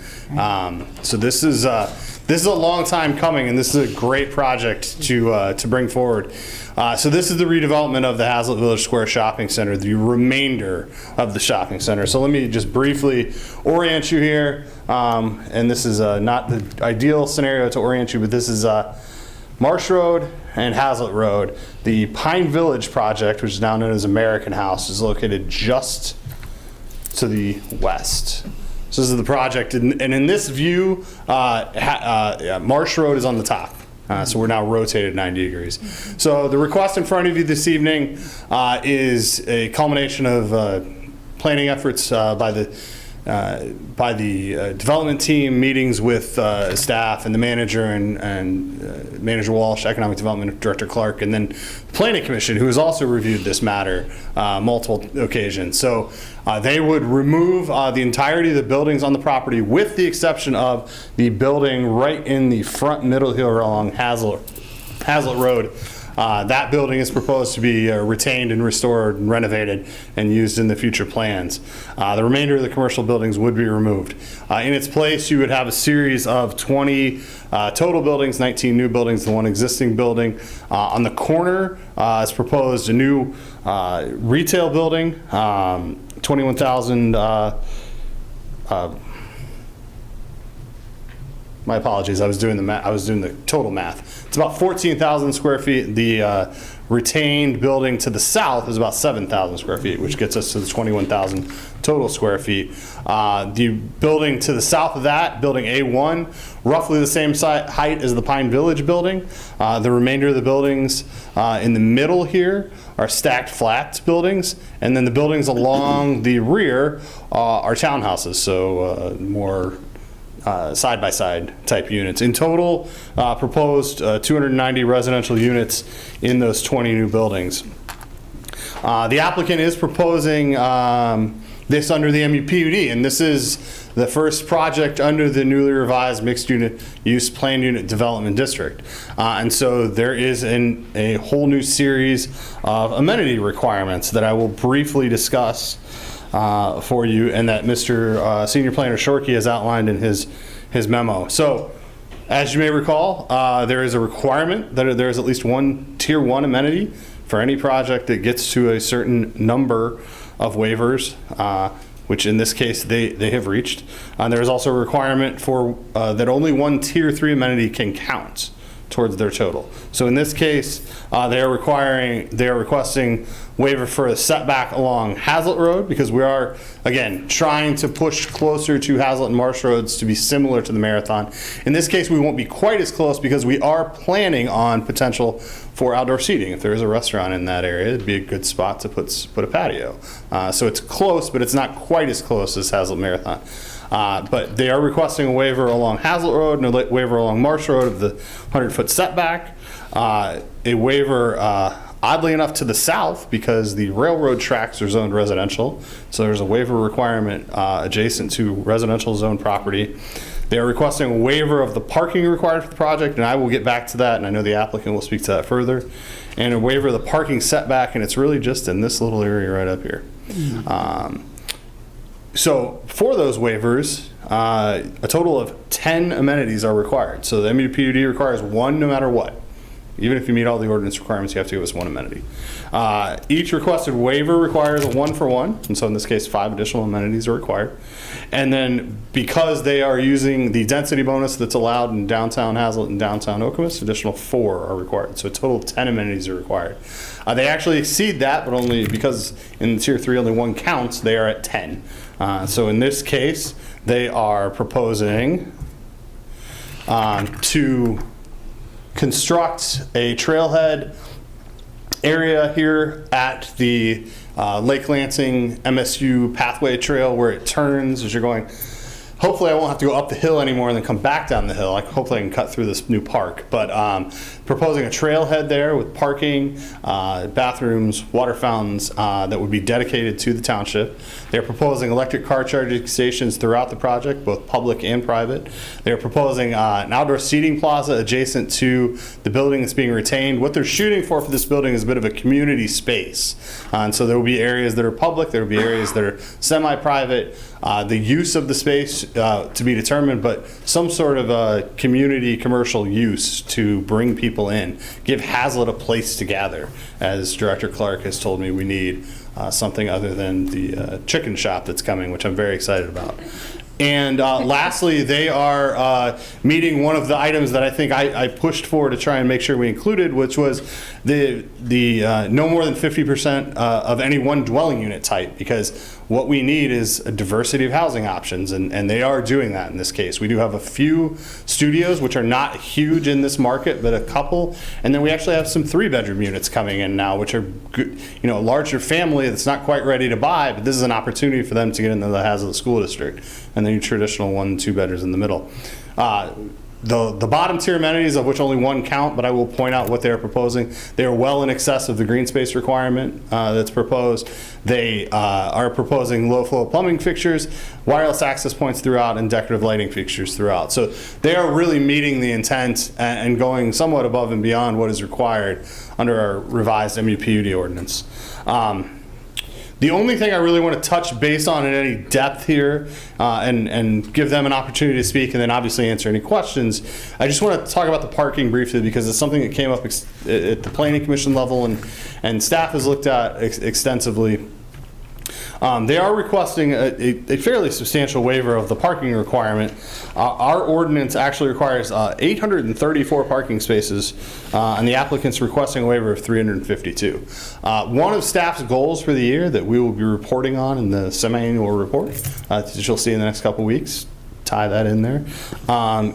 So this is a long time coming, and this is a great project to bring forward. So this is the redevelopment of the Hazlet Village Square Shopping Center, the remainder of the shopping center. So let me just briefly orient you here. And this is not the ideal scenario to orient you, but this is Marsh Road and Hazlet Road. The Pine Village project, which is now known as American House, is located just to the west. So this is the project, and in this view, Marsh Road is on the top. So we're now rotated 90 degrees. So the request in front of you this evening is a culmination of planning efforts by the development team, meetings with staff and the manager and Manager Walsh, Economic Development Director Clark, and then the Planning Commission, who has also reviewed this matter multiple occasions. So they would remove the entirety of the buildings on the property with the exception of the building right in the front middle here along Hazlet Road. That building is proposed to be retained and restored and renovated and used in the future plans. The remainder of the commercial buildings would be removed. In its place, you would have a series of 20 total buildings, 19 new buildings, and one existing building. On the corner is proposed a new retail building, 21,000. My apologies. I was doing the total math. It's about 14,000 square feet. The retained building to the south is about 7,000 square feet, which gets us to the 21,000 total square feet. The building to the south of that, building A1, roughly the same height as the Pine Village building. The remainder of the buildings in the middle here are stacked flat buildings, and then the buildings along the rear are townhouses, so more side-by-side type units. In total, proposed 290 residential units in those 20 new buildings. The applicant is proposing this under the MUPUD, and this is the first project under the newly revised mixed unit use planned unit development district. And so there is a whole new series of amenity requirements that I will briefly discuss for you, and that Mr. Senior Planner Shorkey has outlined in his memo. So, as you may recall, there is a requirement that there is at least one Tier 1 amenity for any project that gets to a certain number of waivers, which in this case they have reached. There is also a requirement for that only one Tier 3 amenity can count towards their total. So in this case, they are requesting waiver for a setback along Hazlet Road, because we are, again, trying to push closer to Hazlet and Marsh Roads to be similar to the Marathon. In this case, we won't be quite as close because we are planning on potential for outdoor seating. If there is a restaurant in that area, it'd be a good spot to put a patio. So it's close, but it's not quite as close as Hazlet Marathon. But they are requesting a waiver along Hazlet Road and a waiver along Marsh Road of the 100-foot setback. A waiver, oddly enough, to the south, because the railroad tracks are zoned residential. So there's a waiver requirement adjacent to residential zone property. They are requesting a waiver of the parking required for the project, and I will get back to that, and I know the applicant will speak to that further. And a waiver of the parking setback, and it's really just in this little area right up here. So for those waivers, a total of 10 amenities are required. So the MUPUD requires one no matter what. Even if you meet all the ordinance requirements, you have to give us one amenity. Each requested waiver requires a 1-for-1, and so in this case, 5 additional amenities are required. And then because they are using the density bonus that's allowed in downtown Hazlet and downtown Okemos, additional 4 are required. So a total of 10 amenities are required. They actually exceed that, but only because in Tier 3 only 1 counts, they are at 10. So in this case, they are proposing to construct a trailhead area here at the Lake Lansing MSU pathway trail, where it turns as you're going hopefully I won't have to go up the hill anymore and then come back down the hill. Hopefully I can cut through this new park. But proposing a trailhead there with parking, bathrooms, water fountains that would be dedicated to the township. They're proposing electric car charging stations throughout the project, both public and private. They're proposing an outdoor seating plaza adjacent to the building that's being retained. What they're shooting for this building is a bit of a community space. And so there will be areas that are public, there will be areas that are semi-private. The use of the space to be determined, but some sort of a community commercial use to bring people in. Give Hazel a place to gather. As Director Clark has told me, we need something other than the chicken shop that's coming, which I'm very excited about. And lastly, they are meeting one of the items that I think I pushed for to try and make sure we included, which was the no more than 50% of any one dwelling unit type, because what we need is a diversity of housing options, and they are doing that in this case. We do have a few studios, which are not huge in this market, but a couple, and then we actually have some 3-bedroom units coming in now, which are good, a larger family that's not quite ready to buy, but this is an opportunity for them to get into the Hazel School District, and then traditional 1 and 2 bedrooms in the middle. The bottom tier amenities, of which only one count, but I will point out what they're proposing. They are well in excess of the green space requirement that's proposed. They are proposing low flow plumbing fixtures, wireless access points throughout, and decorative lighting fixtures throughout. So they are really meeting the intent and going somewhat above and beyond what is required under our revised MUPUD ordinance. The only thing I really want to touch base on in any depth here and give them an opportunity to speak and then obviously answer any questions, I just want to talk about the parking briefly because it's something that came up at the Planning Commission level and staff has looked at extensively. They are requesting a fairly substantial waiver of the parking requirement. Our ordinance actually requires 834 parking spaces, and the applicant's requesting a waiver of 352. One of staff's goals for the year that we will be reporting on in the semi-annual report, that you'll see in the next couple weeks, tie that in there,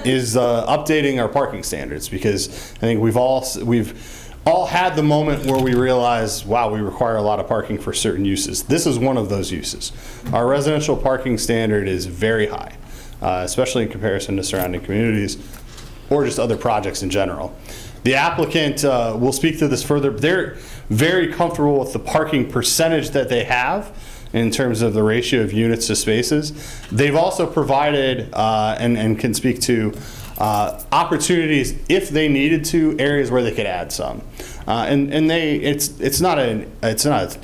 is updating our parking standards, because I think we've all had the moment where we realize, wow, we require a lot of parking for certain uses. This is one of those uses. Our residential parking standard is very high, especially in comparison to surrounding communities or just other projects in general. The applicant will speak to this further. They're very comfortable with the parking percentage that they have in terms of the ratio of units to spaces. They've also provided and can speak to opportunities if they needed to, areas where they could add some, it's not a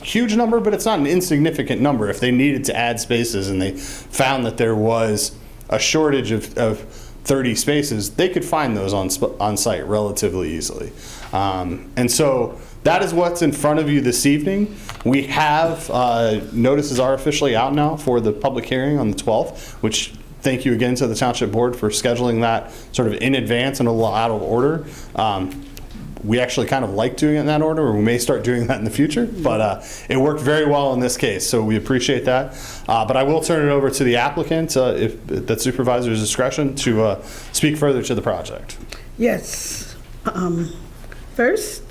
huge number, but it's not an insignificant number. If they needed to add spaces and they found that there was a shortage of 30 spaces, they could find those on site relatively easily, and so that is what's in front of you this evening. We have notices are officially out now for the public hearing on the 12th, which thank you again to the Township Board for scheduling that sort of in advance and a little out of order. We actually kind of like doing it in that order, or we may start doing that in the future, but it worked very well in this case, so we appreciate that. But I will turn it over to the applicant, if that supervisor's discretion, to speak further to the project. Yes. First,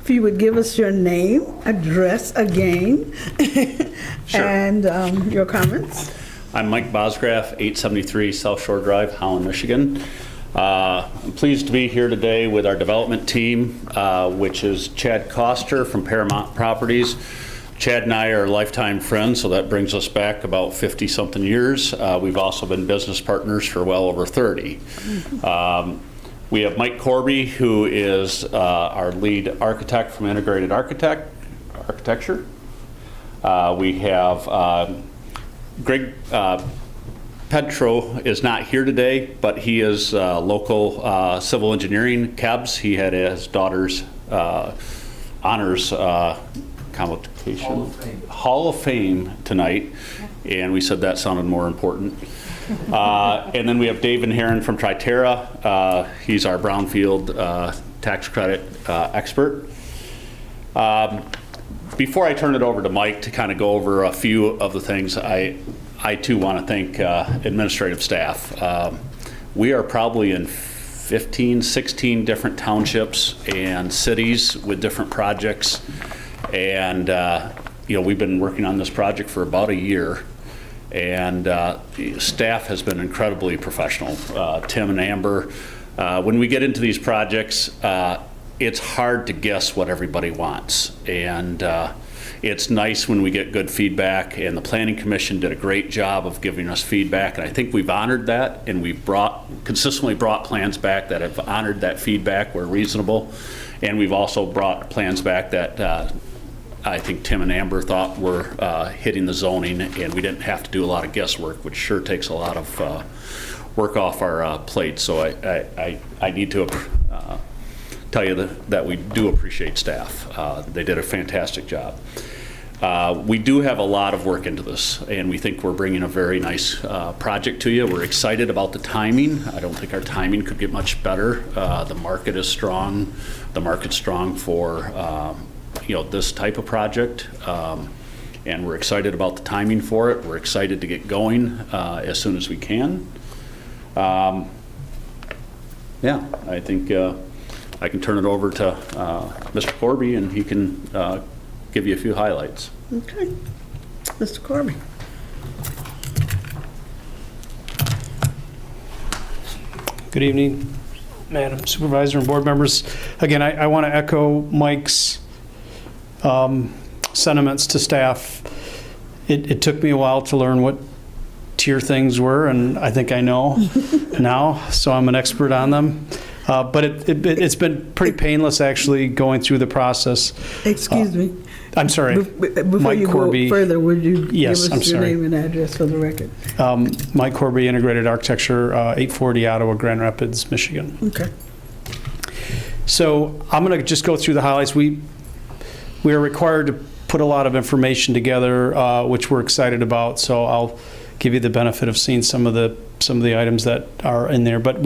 if you would give us your name, address again, Sure. and your comments. I'm Mike Bosgraff, 873 South Shore Drive, Holland, Michigan. I'm pleased to be here today with our development team, which is Chad Koster from Paramount Properties. Chad and I are lifetime friends, so that brings us back about 50-something years. We've also been business partners for well over 30. We have Mike Corby, who is our lead architect from Integrated Architecture. We have Greg Petro is not here today, but he is local civil engineering KEBS. He had his daughter's honors convocation Hall of Fame tonight, and we said that sounded more important. And then we have Dave Van Haren from Triterra. He's our brownfield tax credit expert. Before I turn it over to Mike to kind of go over a few of the things, I too want to thank administrative staff. We are probably in 15, 16 different townships and cities with different projects. And we've been working on this project for about a year. And staff has been incredibly professional. Tim and Amber, when we get into these projects, it's hard to guess what everybody wants. And it's nice when we get good feedback, and the Planning Commission did a great job of giving us feedback, and I think we've honored that, and we've consistently brought plans back that have honored that feedback where reasonable, and we've also brought plans back that I think Tim and Amber thought were hitting the zoning, and we didn't have to do a lot of guesswork, which sure takes a lot of work off our plate. So I need to tell you that we do appreciate staff. They did a fantastic job. We do have a lot of work into this, and we think we're bringing a very nice project to you. We're excited about the timing. I don't think our timing could get much better. The market is strong. The market's strong for this type of project, and we're excited about the timing for it. We're excited to get going as soon as we can. I think I can turn it over to Mr. Corby, and he can give you a few highlights. Okay. Mr. Corby. Good evening, Madam Supervisor and board members. Again, I want to echo Mike's sentiments to staff. It took me a while to learn what tier things were, and I think I know now, so I'm an expert on them. But it's been pretty painless actually going through the process. Excuse me. I'm sorry. Before Mike you Corby. go further, would you Yes, give I'm us your sorry. name and address for the record? Mike Corby, Integrated Architecture, 840 Ottawa, Grand Rapids, Michigan. Okay. So I'm going to just go through the highlights. We are required to put a lot of information together, which we're excited about. So I'll give you the benefit of seeing some of the items that are in there. But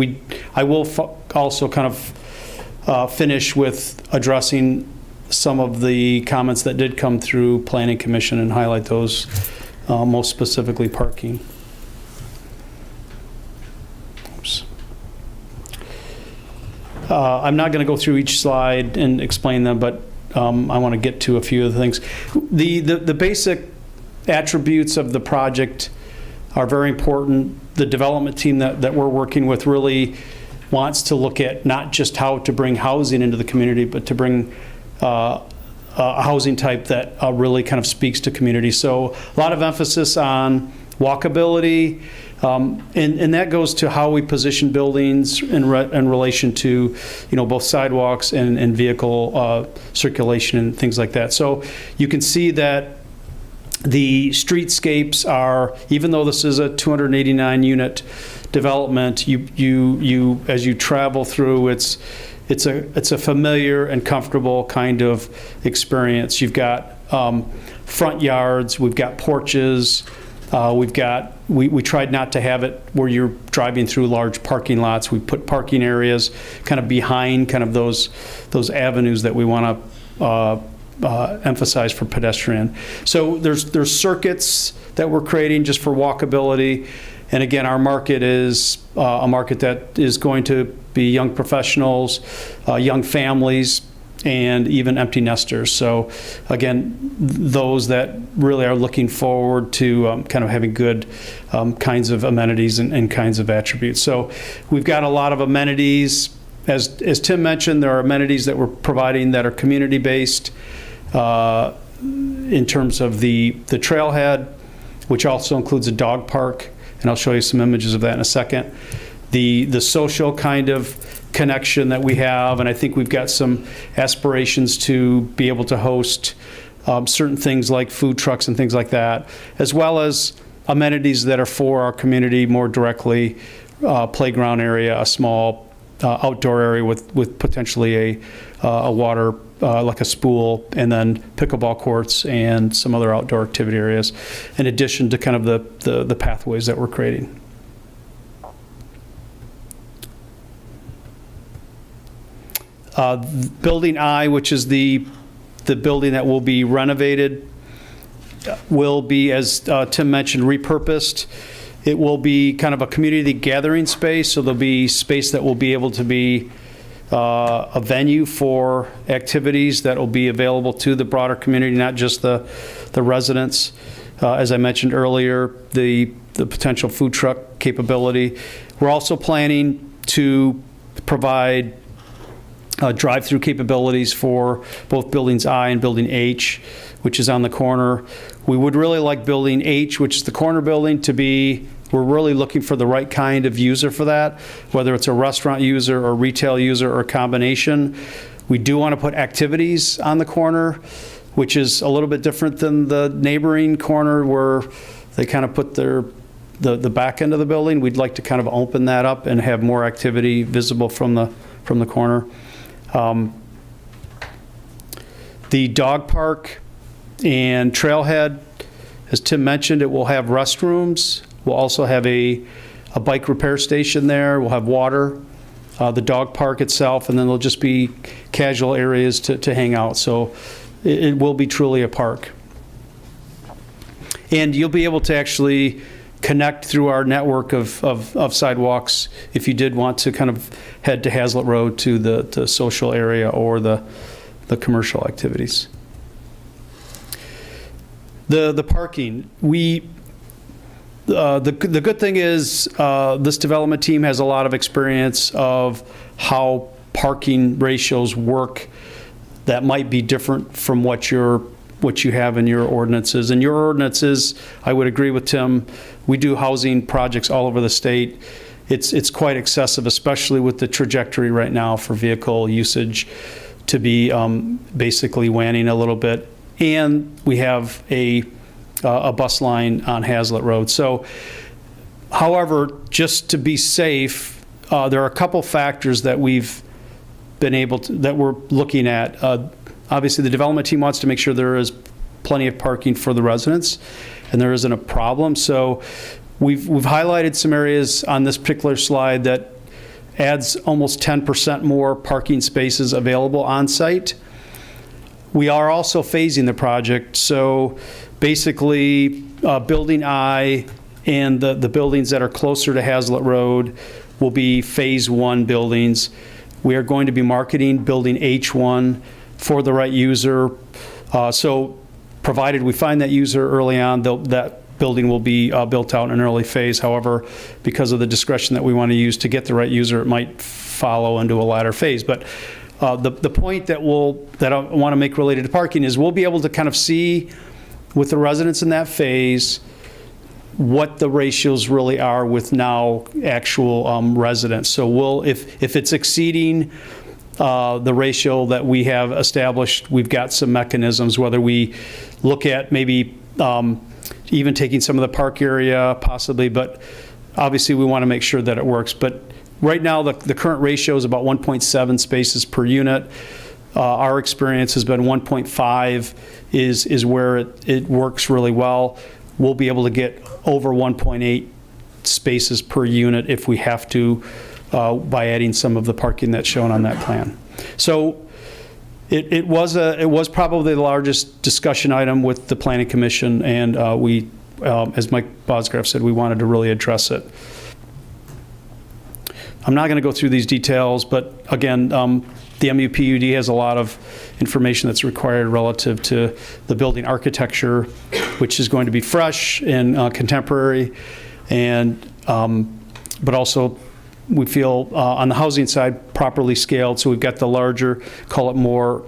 I will also kind of finish with addressing some of the comments that did come through Planning Commission and highlight those, most specifically parking. Oops. I'm not going to go through each slide and explain them, but I want to get to a few of the things. The basic attributes of the project are very important. The development team that we're working with really wants to look at not just how to bring housing into the community, but to bring a housing type that really kind of speaks to community. So a lot of emphasis on walkability, and that goes to how we position buildings in relation to, both sidewalks and vehicle circulation and things like that. So you can see that the streetscapes are, even though this is a 289 unit development, you as you travel through, it's a familiar and comfortable kind of experience. You've got front yards, we've got porches, we tried not to have it where you're driving through large parking lots. We put parking areas kind of behind kind of those avenues that we want to emphasize for pedestrian. So there's circuits that we're creating just for walkability. And again, our market is a market that is going to be young professionals, young families, and even empty nesters. So again, those that really are looking forward to kind of having good kinds of amenities and kinds of attributes. So we've got a lot of amenities. As Tim mentioned, there are amenities that we're providing that are community-based in terms of the trailhead, which also includes a dog park, and I'll show you some images of that in a second. The social kind of connection that we have, and I think we've got some aspirations to be able to host certain things like food trucks and things like that, as well as amenities that are for our community more directly, playground area, a small outdoor area with potentially a water, like a spool, and then pickleball courts and some other outdoor activity areas, in addition to kind of the pathways that we're creating. Building I, which is the building that will be renovated, will be, as Tim mentioned, repurposed. It will be kind of a community gathering space, so there'll be space that will be able to be a venue for activities that will be available to the broader community, not just the residents. As I mentioned earlier, the potential food truck capability. We're also planning to provide drive-through capabilities for both Buildings I and Building H, which is on the corner. We would really like Building H, which is the corner building, to be, we're really looking for the right kind of user for that, whether it's a restaurant user or retail user or a combination. We do want to put activities on the corner, which is a little bit different than the neighboring corner where they kind of put the back end of the building. We'd like to kind of open that up and have more activity visible from the corner. The dog park and trailhead, as Tim mentioned, it will have restrooms. We'll also have a bike repair station there. We'll have water, the dog park itself, and then there'll just be casual areas to hang out. So it will be truly a park. And you'll be able to actually connect through our network of sidewalks if you did want to kind of head to Hazlet Road to the social area or the commercial activities. The parking, the good thing is this development team has a lot of experience of how parking ratios work that might be different from what you have in your ordinances. And your ordinances, I would agree with Tim, we do housing projects all over the state. It's quite excessive, especially with the trajectory right now for vehicle usage to be basically waning a little bit. And we have a bus line on Hazlet Road. So, however, just to be safe, there are a couple factors that we've been able to, that we're looking at. Obviously, the development team wants to make sure there is plenty of parking for the residents, and there isn't a problem. So we've highlighted some areas on this particular slide that adds almost 10% more parking spaces available on site. We are also phasing the project. So basically, Building I and the buildings that are closer to Hazlet Road will be phase 1 buildings. We are going to be marketing Building H1 for the right user. So provided we find that user early on, that building will be built out in an early phase. However, because of the discretion that we want to use to get the right user, it might follow into a latter phase. But the point that I want to make related to parking is we'll be able to kind of see with the residents in that phase what the ratios really are with now actual residents. So if it's exceeding the ratio that we have established, we've got some mechanisms, whether we look at maybe even taking some of the park area possibly, but obviously we want to make sure that it works. But right now the current ratio is about 1.7 spaces per unit. Our experience has been 1.5 is where it works really well. We'll be able to get over 1.8 spaces per unit if we have to by adding some of the parking that's shown on that plan. So it was probably the largest discussion item with the Planning Commission, and we, as Mike Bosgraf said, we wanted to really address it. I'm not going to go through these details, but again, the MUPUD has a lot of information that's required relative to the building architecture, which is going to be fresh and contemporary, and but also we feel on the housing side properly scaled. So we've got the larger, call it more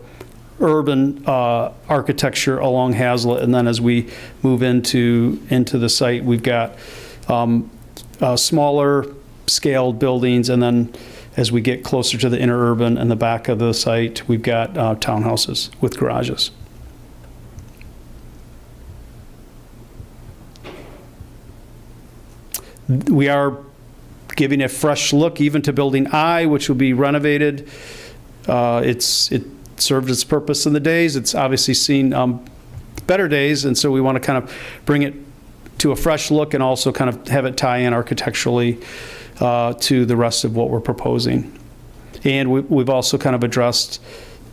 urban architecture along Hazlet, and then as we move into the site, we've got smaller scaled buildings, and then as we get closer to the interurban and the back of the site, we've got townhouses with garages. We are giving a fresh look even to Building I, which will be renovated. It served its purpose in the days. It's obviously seen better days, and so we want to kind of bring it to a fresh look and also kind of have it tie in architecturally to the rest of what we're proposing. And we've also kind of addressed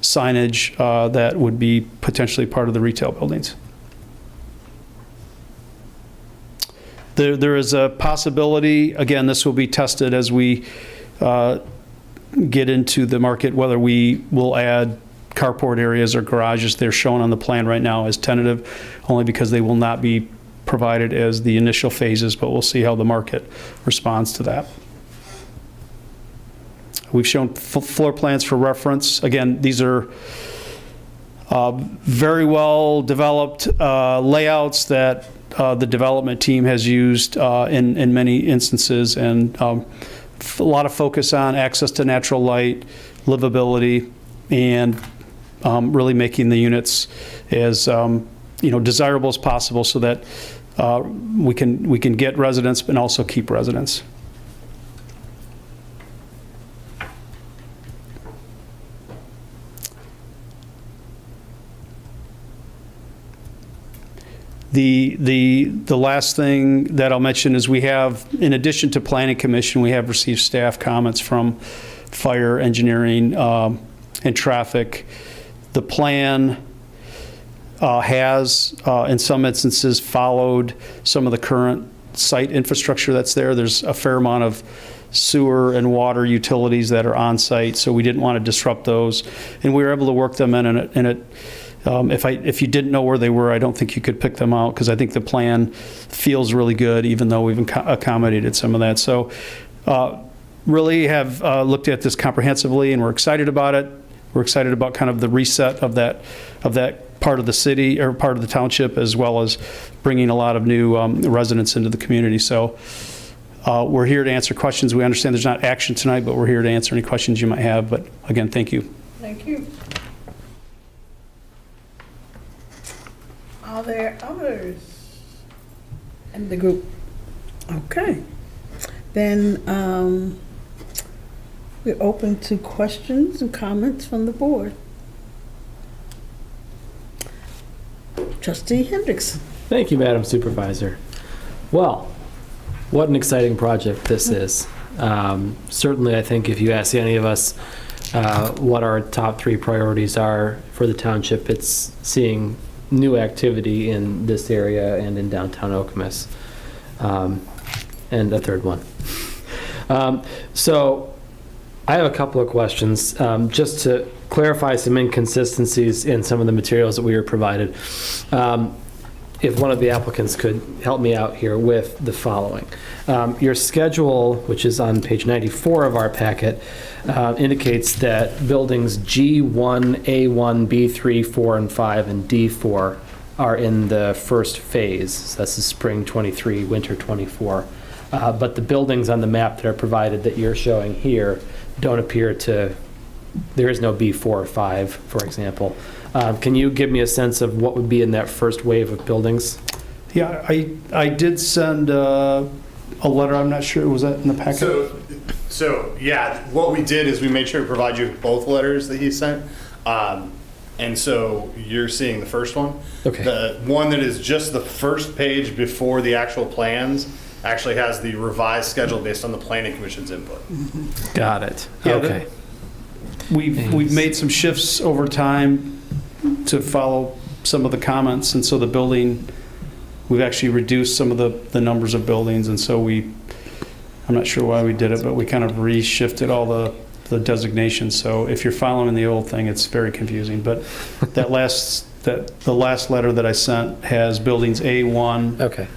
signage that would be potentially part of the retail buildings. There is a possibility, again, this will be tested as we get into the market, whether we will add carport areas or garages. They're shown on the plan right now as tentative, only because they will not be provided as the initial phases, but we'll see how the market responds to that. We've shown floor plans for reference. Again, these are very well developed layouts that the development team has used in many instances, and a lot of focus on access to natural light, livability, and really making the units as desirable as possible so that we can get residents and also keep residents. The last thing that I'll mention is we have, in addition to Planning Commission, we have received staff comments from fire, engineering, and traffic. The plan has, in some instances, followed some of the current site infrastructure that's there. There's a fair amount of sewer and water utilities that are on site, so we didn't want to disrupt those. And we were able to work them in, and if you didn't know where they were, I don't think you could pick them out, because I think the plan feels really good, even though we've accommodated some of that. So really have looked at this comprehensively, and we're excited about it. We're excited about kind of the reset of that part of the city, or part of the township, as well as bringing a lot of new residents into the community. So we're here to answer questions. We understand there's not action tonight, but we're here to answer any questions you might have. But again, thank you. Thank you. Are there others in the group? Okay. Then we're open to questions and comments from the board. Trustee Hendrickson. Thank you, Madam Supervisor. Well, what an exciting project this is. Certainly, I think if you ask any of us what our top 3 priorities are for the township, it's seeing new activity in this area and in downtown Okemos, and a third one. So I have a couple of questions, just to clarify some inconsistencies in some of the materials that we were provided. If one of the applicants could help me out here with the following. Your schedule, which is on page 94 of our packet, indicates that buildings G1, A1, B3, 4, and 5, and D4 are in the first phase. So that's the spring 23, winter 24. But the buildings on the map that are provided that you're showing here don't appear to, there is no B4 or 5, for example. Can you give me a sense of what would be in that first wave of buildings? Yeah, I did send a letter. I'm not sure, was that in the packet? So yeah, what we did is we made sure to provide you with both letters that he sent. And so you're seeing the first one. Okay. The one that is just the first page before the actual plans actually has the revised schedule based on the Planning Commission's input. Got it. Yeah, okay. We've made some shifts over time to follow some of the comments, and so the building, we've actually reduced some of the numbers of buildings, and so I'm not sure why we did it, but we kind of reshifted all the designations. So if you're following the old thing, it's very confusing. But the last letter that I sent has buildings A1, Okay.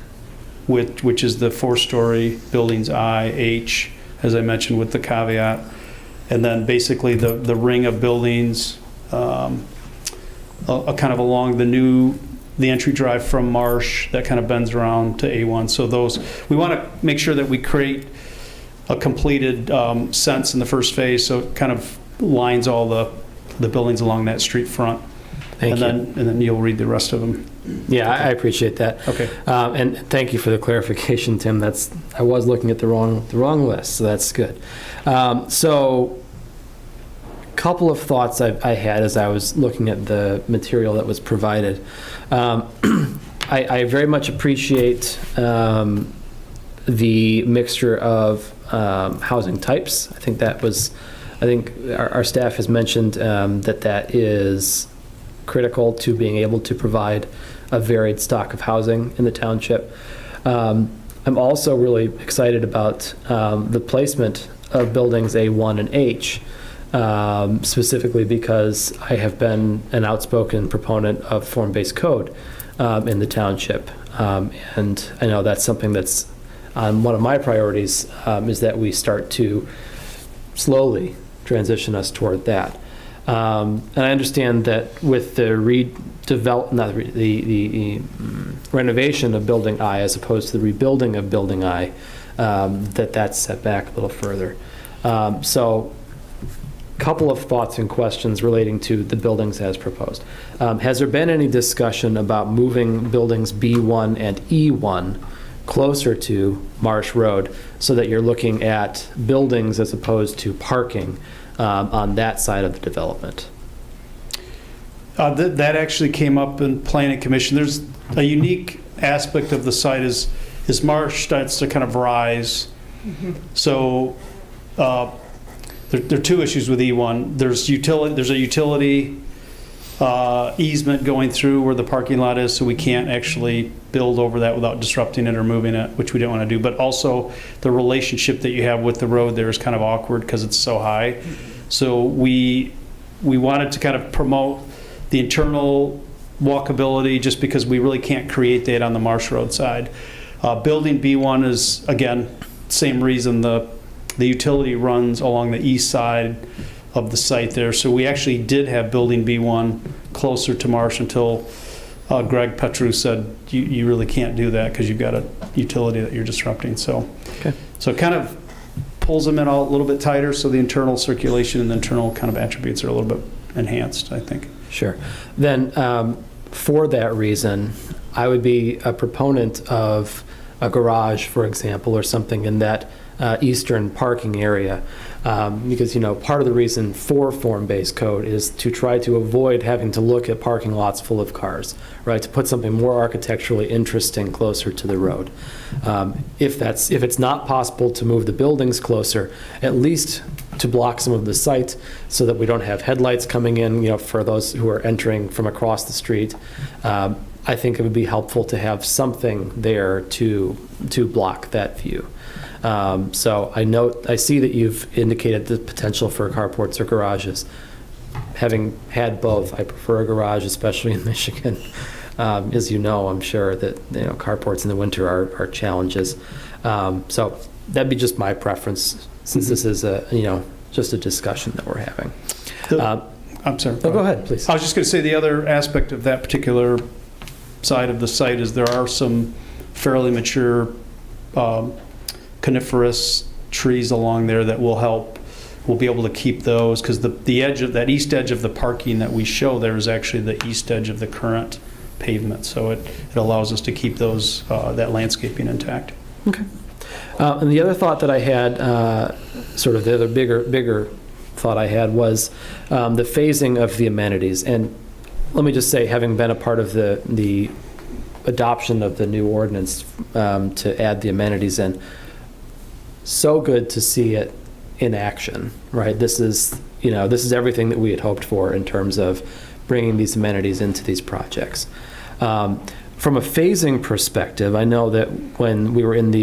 which is the 4-story, buildings I, H, as I mentioned, with the caveat, and then basically the ring of buildings kind of along the entry drive from Marsh that kind of bends around to A1. So those, we want to make sure that we create a completed sense in the first phase, so it kind of lines all the buildings along that street front. Thank you. And then you'll read the rest of them. Yeah, I appreciate that. Okay. And thank you for the clarification, Tim. I was looking at the wrong list, so that's good. So couple of thoughts I had as I was looking at the material that was provided. I very much appreciate the mixture of housing types. I think our staff has mentioned that is critical to being able to provide a varied stock of housing in the township. I'm also really excited about the placement of buildings A1 and H. specifically because I have been an outspoken proponent of form-based code in the township. And I know that's something that's on one of my priorities, is that we start to slowly transition us toward that. And I understand that with the renovation of Building I as opposed to the rebuilding of Building I, that's set back a little further. So couple of thoughts and questions relating to the buildings as proposed. Has there been any discussion about moving buildings B1 and E1 closer to Marsh Road so that you're looking at buildings as opposed to parking on that side of the development? That actually came up in Planning Commission. There's a unique aspect of the site is Marsh starts to kind of rise. So there are two issues with E1. There's a utility easement going through where the parking lot is, so we can't actually build over that without disrupting it or moving it, which we don't want to do. But also the relationship that you have with the road there is kind of awkward because it's so high. So we wanted to kind of promote the internal walkability just because we really can't create that on the Marsh Road side. Building B1 is, again, same reason. The utility runs along the east side of the site there. So we actually did have building B1 closer to Marsh until Greg Petru said, you really can't do that because you've got a utility that you're disrupting. So, so it kind of pulls them in a little bit tighter so the internal circulation and the internal kind of attributes are a little bit enhanced, I think. Sure. Then for that reason, I would be a proponent of a garage, for example, or something in that eastern parking area, because part of the reason for form-based code is to try to avoid having to look at parking lots full of cars, right? To put something more architecturally interesting closer to the road. If it's not possible to move the buildings closer, at least to block some of the site so that we don't have headlights coming in, for those who are entering from across the street. I think it would be helpful to have something there to block that view. So I see that you've indicated the potential for carports or garages. Having had both, I prefer a garage, especially in Michigan. As you know, I'm sure that carports in the winter are challenges. So that'd be just my preference, since this is just a discussion that we're having. I'm sorry. Oh, go ahead, please. I was just going to say the other aspect of that particular side of the site is there are some fairly mature coniferous trees along there that will help. We'll be able to keep those because the edge of that east edge of the parking that we show there is actually the east edge of the current pavement. So it allows us to keep those that landscaping intact. Okay. And the other thought that I had, sort of the other bigger thought I had was the phasing of the amenities. And let me just say, having been a part of the adoption of the new ordinance to add the amenities in, so good to see it in action, right? This is everything that we had hoped for in terms of bringing these amenities into these projects. From a phasing perspective, I know that when we were in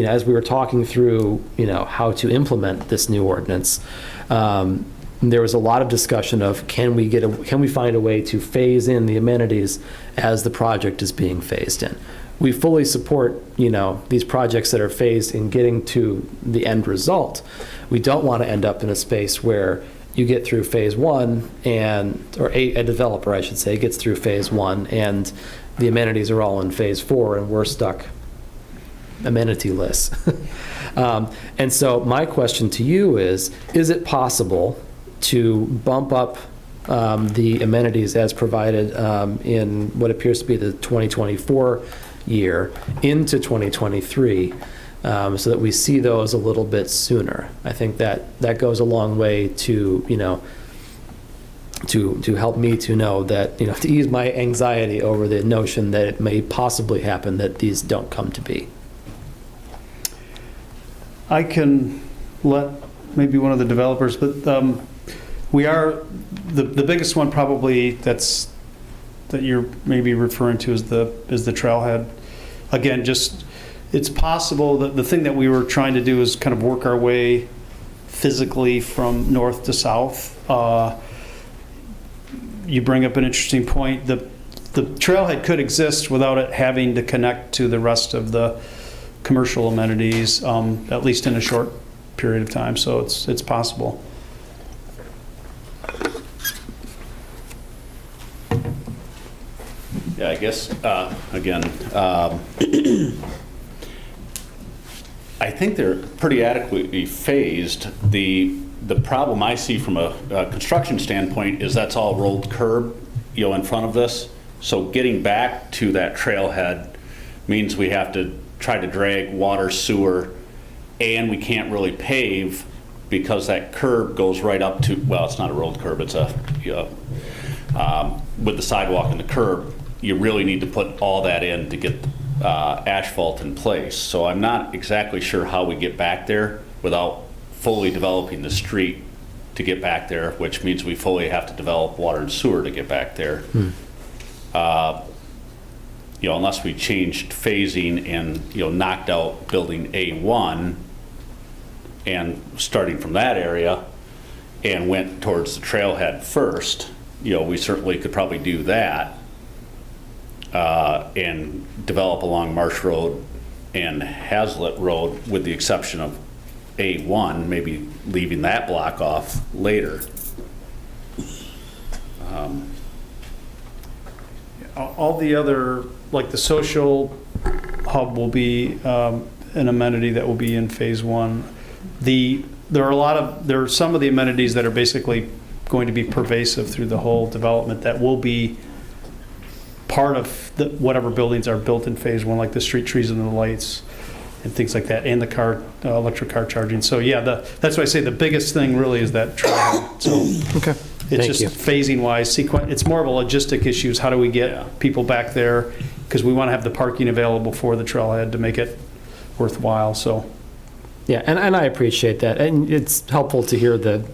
as we were talking through, how to implement this new ordinance, there was a lot of discussion of can we find a way to phase in the amenities as the project is being phased in. We fully support, these projects that are phased in getting to the end result. We don't want to end up in a space where you get through phase one or a developer, I should say, gets through phase one and the amenities are all in phase four and we're stuck amenity-less. And so my question to you is it possible to bump up the amenities as provided in what appears to be the 2024 year into 2023 so that we see those a little bit sooner? I think that goes a long way to help me to know that, to ease my anxiety over the notion that it may possibly happen that these don't come to be. I can let maybe one of the developers, but we are, the biggest one probably that you're maybe referring to is the trailhead. Again, it's possible that the thing that we were trying to do is kind of work our way physically from north to south. You bring up an interesting point. The trailhead could exist without it having to connect to the rest of the commercial amenities, at least in a short period of time. So it's possible. Yeah, I guess, again, I think they're pretty adequately phased. The problem I see from a construction standpoint is that's all rolled curb, in front of this. So getting back to that trailhead means we have to try to drag water, sewer, and we can't really pave because that curb goes right up to, well, it's not a rolled curb, it's a, with the sidewalk and the curb, you really need to put all that in to get asphalt in place. So I'm not exactly sure how we get back there without fully developing the street to get back there, which means we fully have to develop water and sewer to get back there. Unless we changed phasing and, knocked out building A1 and starting from that area and went towards the trailhead first, we certainly could probably do that. And develop along Marsh Road and Hazlitt Road with the exception of A1, maybe leaving that block off later. All the other, like the social hub will be an amenity that will be in phase one. There are some of the amenities that are basically going to be pervasive through the whole development that will be part of whatever buildings are built in phase one, like the street trees and the lights and things like that, and the electric car charging. So yeah, that's why I say the biggest thing really is that trailhead. So Okay. it's just phasing wise, it's more of a logistic issue. Is how do we get people back there? Because we want to have the parking available for the trailhead to make it worthwhile. So Yeah, and I appreciate that. And it's helpful to hear the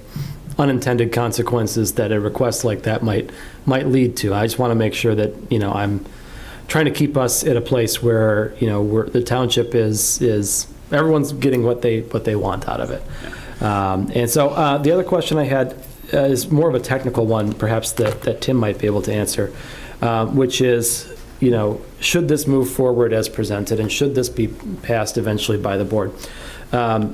unintended consequences that a request like that might lead to. I just want to make sure that, I'm trying to keep us at a place where, the township is everyone's getting what they want out of it. And so the other question I had is more of a technical one, perhaps that Tim might be able to answer, which is, should this move forward as presented and should this be passed eventually by the board?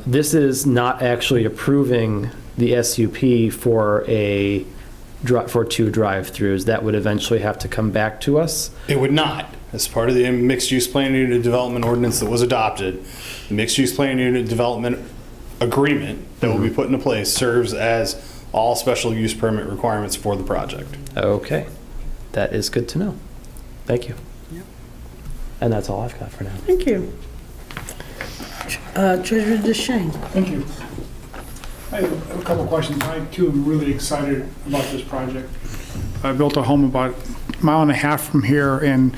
This is not actually approving the SUP for two drive-throughs. That would eventually have to come back to us. It would not. As part of the mixed-use plan unit development ordinance that was adopted, the mixed-use plan unit development agreement that will be put into place serves as all special use permit requirements for the project. Okay, that is good to know. Thank you. And that's all I've got for now. Thank you. Treasurer DeShane. Thank you. I have a couple of questions. I, too, am really excited about this project. I built a home about a mile and a half from here in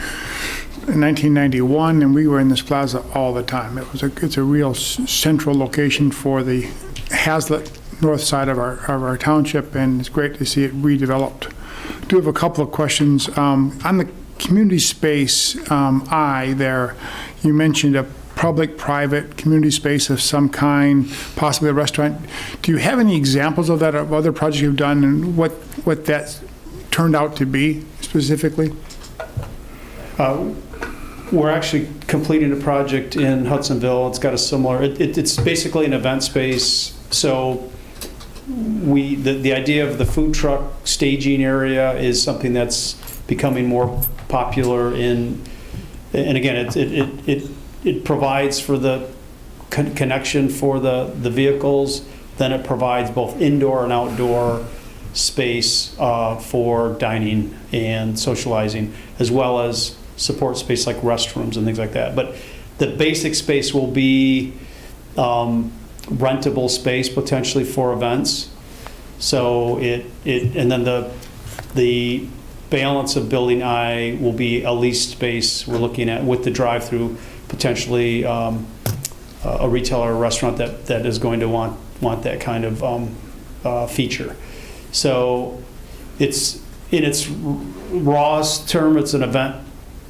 1991, and we were in this plaza all the time. It's a real central location for the Hazlitt north side of our township, and it's great to see it redeveloped. I do have a couple of questions. On the community space there, you mentioned a public-private community space of some kind, possibly a restaurant. Do you have any examples of that, of other projects you've done, and what that turned out to be specifically? we're actually completing a project in Hudsonville. It's got a similar, it's basically an event space. So the idea of the food truck staging area is something that's becoming more popular and again, it provides for the connection for the vehicles. Then it provides both indoor and outdoor space for dining and socializing, as well as support space like restrooms and things like that. But the basic space will be rentable space potentially for events. So and then the balance of building I will be a leased space we're looking at with the drive-through, potentially a retailer or restaurant that is going to want that kind of feature. So it's, in its rawest term, it's an event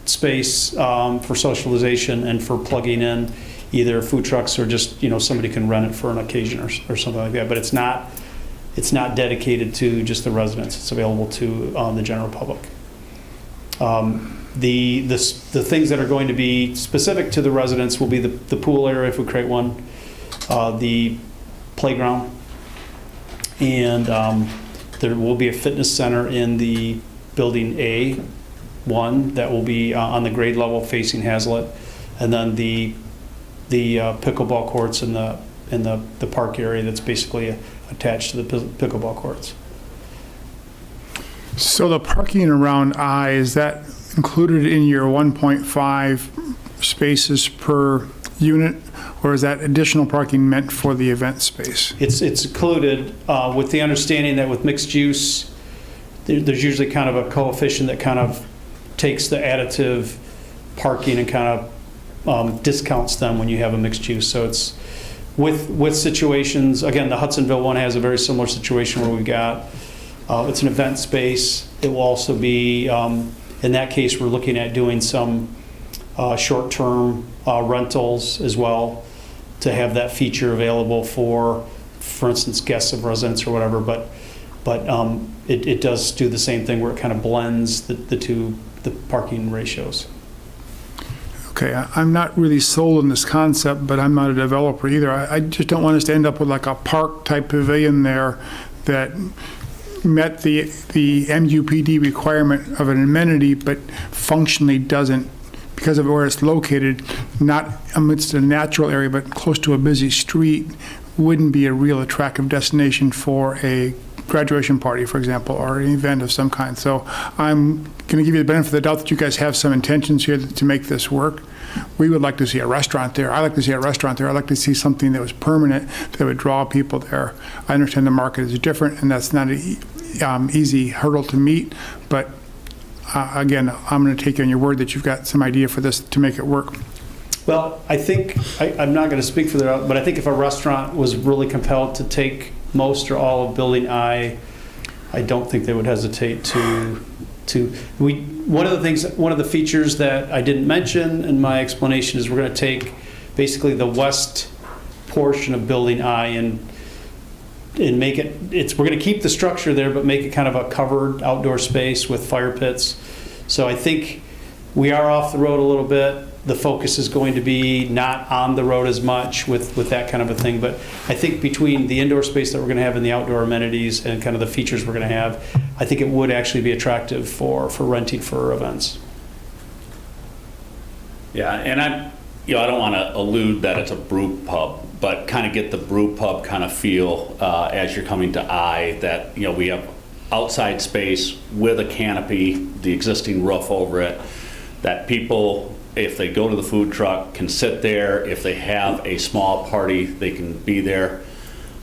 space for socialization and for plugging in either food trucks or just, somebody can rent it for an occasion or something like that. But it's not dedicated to just the residents. It's available to the general public. The things that are going to be specific to the residents will be the pool area if we create one, the playground, and there will be a fitness center in the building A1 that will be on the grade level facing Hazel, and then the pickleball courts in the park area that's basically attached to the pickleball courts. So the parking around I, is that included in your 1.5 spaces per unit, or is that additional parking meant for the event space? It's included with the understanding that with mixed use, there's usually kind of a coefficient that kind of takes the additive parking and kind of discounts them when you have a mixed use. So it's with situations, again, the Hudsonville one has a very similar situation where we've got, it's an event space. It will also be, in that case, we're looking at doing some short-term rentals as well to have that feature available for instance, guests of residents or whatever. But it does do the same thing where it kind of blends the parking ratios. Okay, I'm not really sold on this concept, but I'm not a developer either. I just don't want us to end up with like a park type pavilion there that met the MUPD requirement of an amenity, but functionally doesn't, because of where it's located, not amidst a natural area, but close to a busy street, wouldn't be a real attractive destination for a graduation party, for example, or an event of some kind. So I'm going to give you the benefit of the doubt that you guys have some intentions here to make this work. We would like to see a restaurant there. I like to see a restaurant there. I'd like to see something that was permanent that would draw people there. I understand the market is different, and that's not an easy hurdle to meet, but again, I'm going to take you on your word that you've got some idea for this to make it work. Well, I think, I'm not going to speak for that, but I think if a restaurant was really compelled to take most or all of Building I don't think they would hesitate to. One of the features that I didn't mention in my explanation is we're going to take basically the west portion of Building I and make it, we're going to keep the structure there, but make it kind of a covered outdoor space with fire pits. So I think we are off the road a little bit. The focus is going to be not on the road as much with that kind of a thing. But I think between the indoor space that we're going to have and the outdoor amenities and kind of the features we're going to have, I think it would actually be attractive for renting for events. Yeah, and I don't want to allude that it's a brew pub, but kind of get the brew pub kind of feel as you're coming to I, that, we have outside space with a canopy, the existing roof over it, that people, if they go to the food truck, can sit there. If they have a small party, they can be there.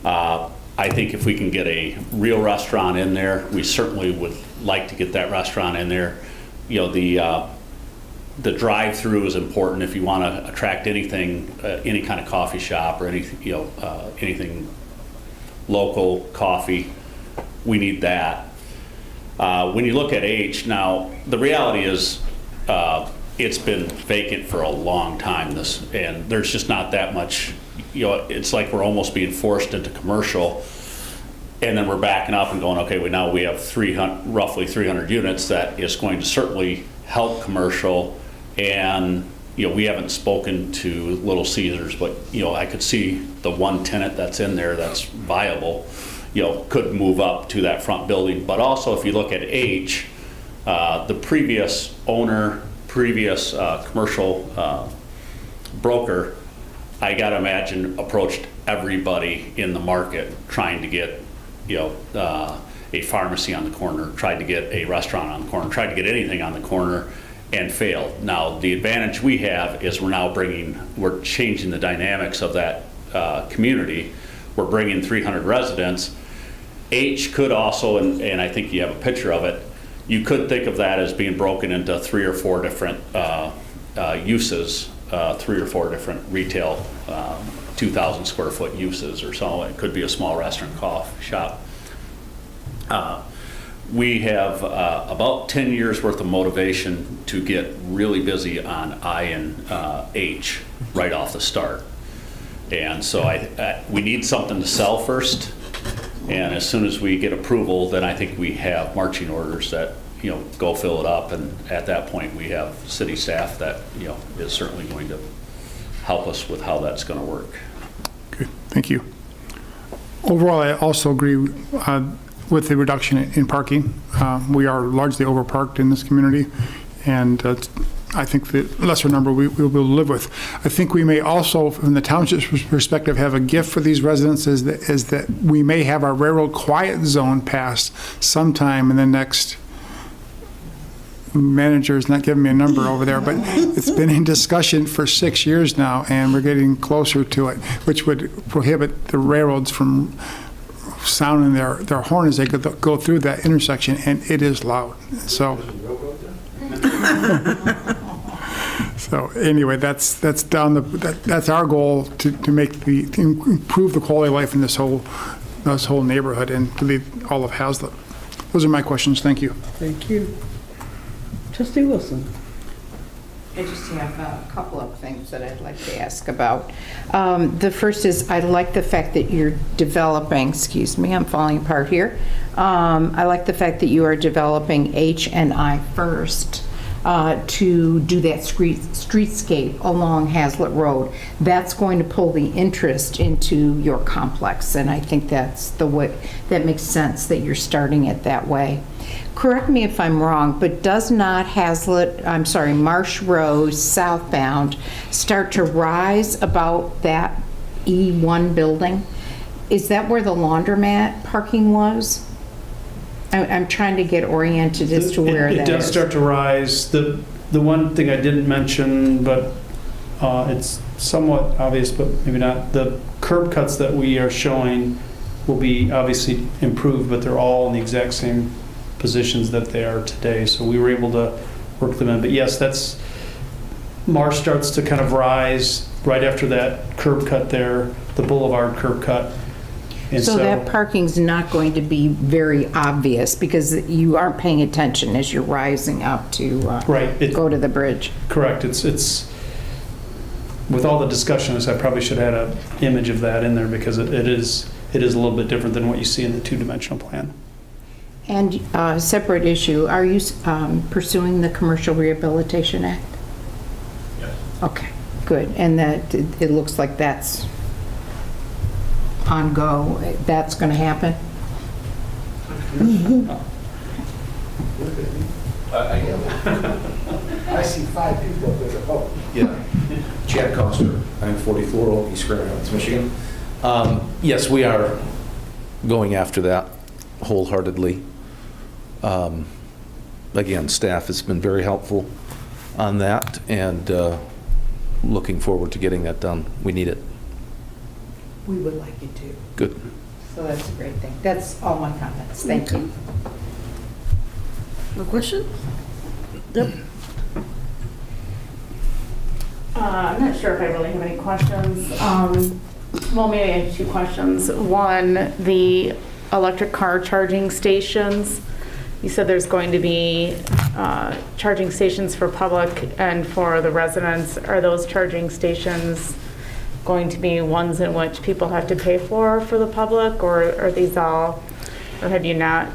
I think if we can get a real restaurant in there, we certainly would like to get that restaurant in there. The drive-through is important if you want to attract anything, any kind of coffee shop or anything, anything local coffee. We need that. When you look at H, now the reality is it's been vacant for a long time, and there's just not that much, it's like we're almost being forced into commercial, and then we're backing up and going, okay, now we have roughly 300 units that is going to certainly help commercial, and we haven't spoken to Little Caesars, but I could see the one tenant that's in there that's viable, could move up to that front building. But also if you look at H, the previous owner, commercial broker, I gotta imagine, approached everybody in the market trying to get, a pharmacy on the corner, tried to get a restaurant on the corner, tried to get anything on the corner, and failed. Now, the advantage we have is we're changing the dynamics of that community. We're bringing 300 residents. H could also, and I think you have a picture of it, you could think of that as being broken into 3 or 4 different uses, 3 or 4 different retail 2,000 square foot uses or so. It could be a small restaurant, coffee shop. we have about 10 years worth of motivation to get really busy on I and H right off the start. And so we need something to sell first. And as soon as we get approval, then I think we have marching orders that, go fill it up. And at that point, we have city staff that, is certainly going to help us with how that's going to work. Good, thank you. Overall, I also agree with the reduction in parking. We are largely overparked in this community, and I think the lesser number we will be able to live with. I think we may also, from the township's perspective, have a gift for these residents is that we may have our railroad quiet zone passed sometime in the next, manager is not giving me a number over there, but it's been in discussion for 6 years now, and we're getting closer to it, which would prohibit the railroads from sounding their horn as they go through that intersection, and it is loud. So anyway, that's our goal to improve the quality of life in this whole neighborhood and really all of Hazlet. Those are my questions. Thank you. Thank you. Trustee Wilson. I just have a couple of things that I'd like to ask about. The first is I like the fact that you're developing, excuse me, I'm falling apart here. I like the fact that you are developing H and I first to do that streetscape along Hazlet Road. That's going to pull the interest into your complex, and I think that's the way, that makes sense that you're starting it that way. Correct me if I'm wrong, but does not Marsh Road southbound start to rise about that E1 building? Is that where the laundromat parking was? I'm trying to get oriented as to where that is. It does start to rise. The one thing I didn't mention, but it's somewhat obvious, but maybe not, the curb cuts that we are showing will be obviously improved, but they're all in the exact same positions that they are today. So we were able to work them in. But yes, Marsh starts to kind of rise right after that curb cut there, the boulevard curb cut. And so that parking's not going to be very obvious because you aren't paying attention as you're rising up to go to the bridge. Correct. It's with all the discussions, I probably should have had an image of that in there because it is a little bit different than what you see in the two-dimensional plan. And separate issue, are you pursuing the Commercial Rehabilitation Act? Yes. Okay, good. And that it looks like that's on go. That's going to happen? I see 5 people up there. Oh, yeah. Chad Coster. I'm 44, Old East Grand Rapids, Michigan. Yes, we are going after that wholeheartedly. Again, staff has been very helpful on that, and looking forward to getting that done. We need it. We would like you to. Good. So that's a great thing. That's all my comments. Thank you. No question? Yep. I'm not sure if I really have any questions. Well, maybe I have 2 questions. One, the electric car charging stations. You said there's going to be charging stations for public and for the residents. Are those charging stations going to be ones in which people have to pay for the public, or are these all, or have you not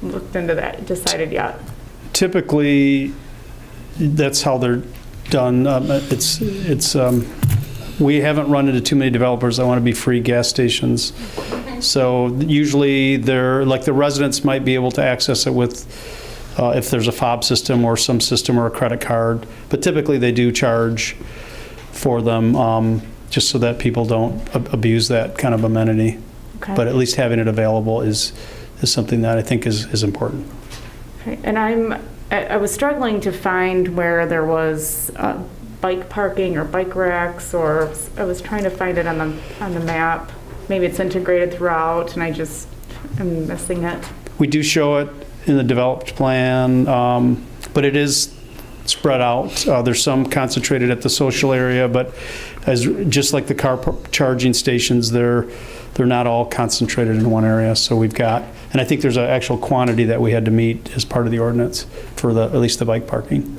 looked into that, decided yet? Typically, that's how they're done. We haven't run into too many developers that want to be free gas stations. So usually they're, like the residents might be able to access it with, if there's a fob system or some system or a credit card, but typically they do charge for them, just so that people don't abuse that kind of amenity. Okay. But at least having it available is something that I think is important. Okay. And I was struggling to find where there was bike parking or bike racks, or I was trying to find it on the map. Maybe it's integrated throughout and I just am missing it. We do show it in the developed plan, but it is spread out. There's some concentrated at the social area, but just like the car charging stations, they're they're not all concentrated in one area. So we've got, and I think there's an actual quantity that we had to meet as part of the ordinance for at least the bike parking.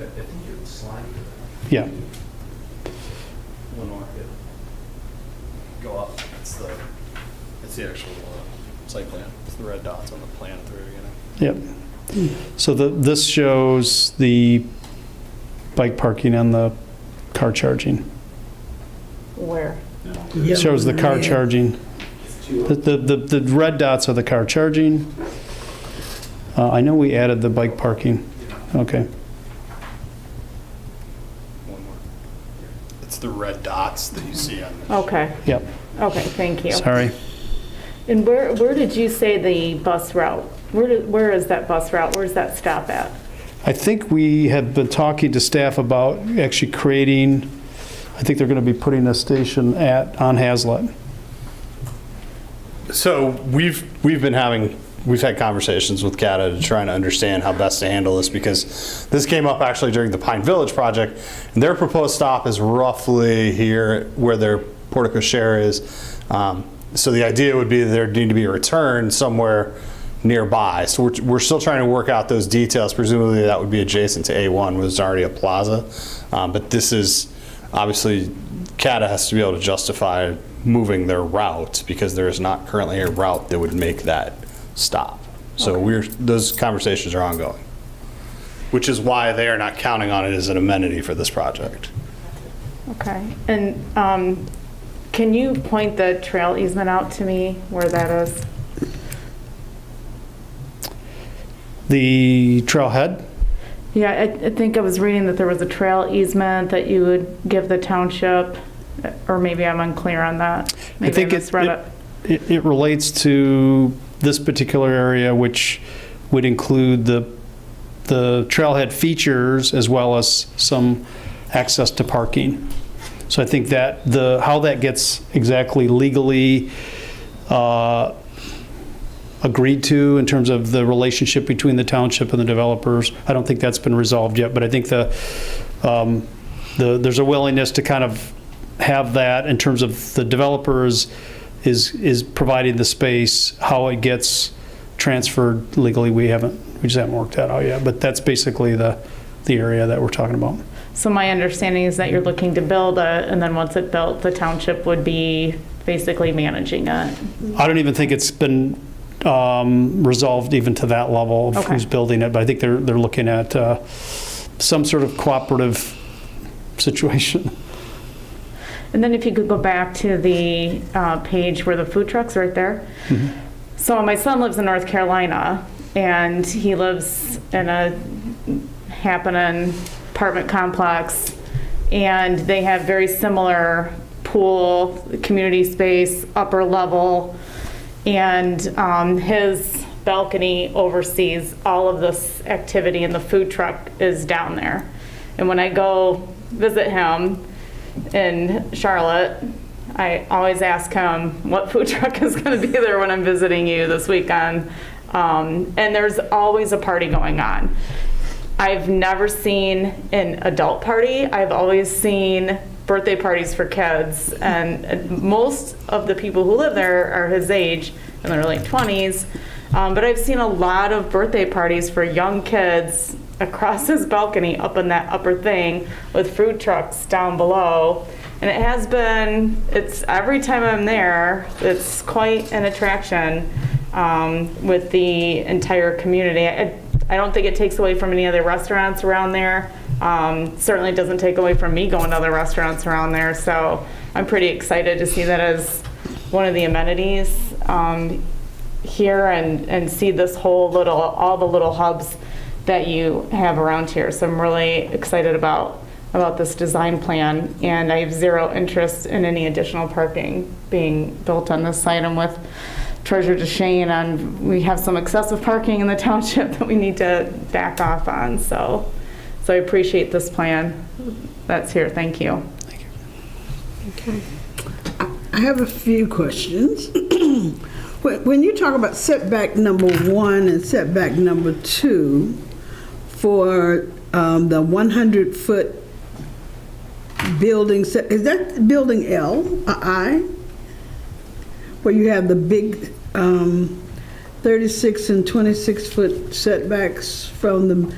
Yeah. One more. Go up. It's the actual site plan. It's the red dots on the plan at the very beginning. Yep. So this shows the bike parking and the car charging. Where? It shows the car charging. The red dots are the car charging. I know we added the bike parking. Okay. One more. It's the red dots that you see on the Okay, Yep. okay, thank you. Sorry. And where did you say the bus route? Where is that bus route? Where's that stop at? I think we had been talking to staff about actually creating, I think they're going to be putting a station on Hazlet. So we've had conversations with CATA to try and understand how best to handle this, because this came up actually during the Pine Village project, and their proposed stop is roughly here where their portico share is. So the idea would be that there need to be a return somewhere nearby. So we're still trying to work out those details. Presumably that would be adjacent to A1, which is already a plaza. But this is obviously, CATA has to be able to justify moving their route, because there is not currently a route that would make that stop. So those conversations are ongoing, which is why they are not counting on it as an amenity for this project. Okay, and can you point the trail easement out to me, where that is? The trailhead? Yeah, I think I was reading that there was a trail easement that you would give the township, or maybe I'm unclear on that. Maybe I think misread it relates to this particular area, which would include the trailhead features as well as some access to parking. So I think that how that gets exactly legally agreed to in terms of the relationship between the township and the developers, I don't think that's been resolved yet, but I think there's a willingness to kind of have that in terms of the developers is providing the space. How it gets transferred legally, we just haven't worked that out yet, but that's basically the area that we're talking about. So my understanding is that you're looking to build and then once it's built, the township would be basically managing it. I don't even think it's been resolved even to that level of who's building it, but I think they're looking at some sort of cooperative situation. And then if you could go back to the page where the food truck's right there. Mm-hmm. So my son lives in North Carolina, and he lives in a happening apartment complex, and they have very similar pool, community space, upper level, and his balcony oversees all of this activity, and the food truck is down there. And when I go visit him in Charlotte, I always ask him what food truck is going to be there when I'm visiting you this weekend. And there's always a party going on. I've never seen an adult party. I've always seen birthday parties for kids. And most of the people who live there are his age, in their late 20s. But I've seen a lot of birthday parties for young kids across his balcony up in that upper thing with food trucks down below. And it has been, every time I'm there, it's quite an attraction with the entire community. I don't think it takes away from any other restaurants around there. Certainly doesn't take away from me going to other restaurants around there. So I'm pretty excited to see that as one of the amenities here and see this whole all the little hubs that you have around here. So I'm really excited about this design plan, and I have zero interest in any additional parking being built on this site. I'm with Treasurer DeShane, and we have some excessive parking in the township that we need to back off on. So I appreciate this plan that's here. Thank you. Thank Okay. you. I have a few questions. When you talk about setback number 1 and setback number 2 for the 100-foot building, is that building L, I? where you have the big 36 and 26-foot setbacks from the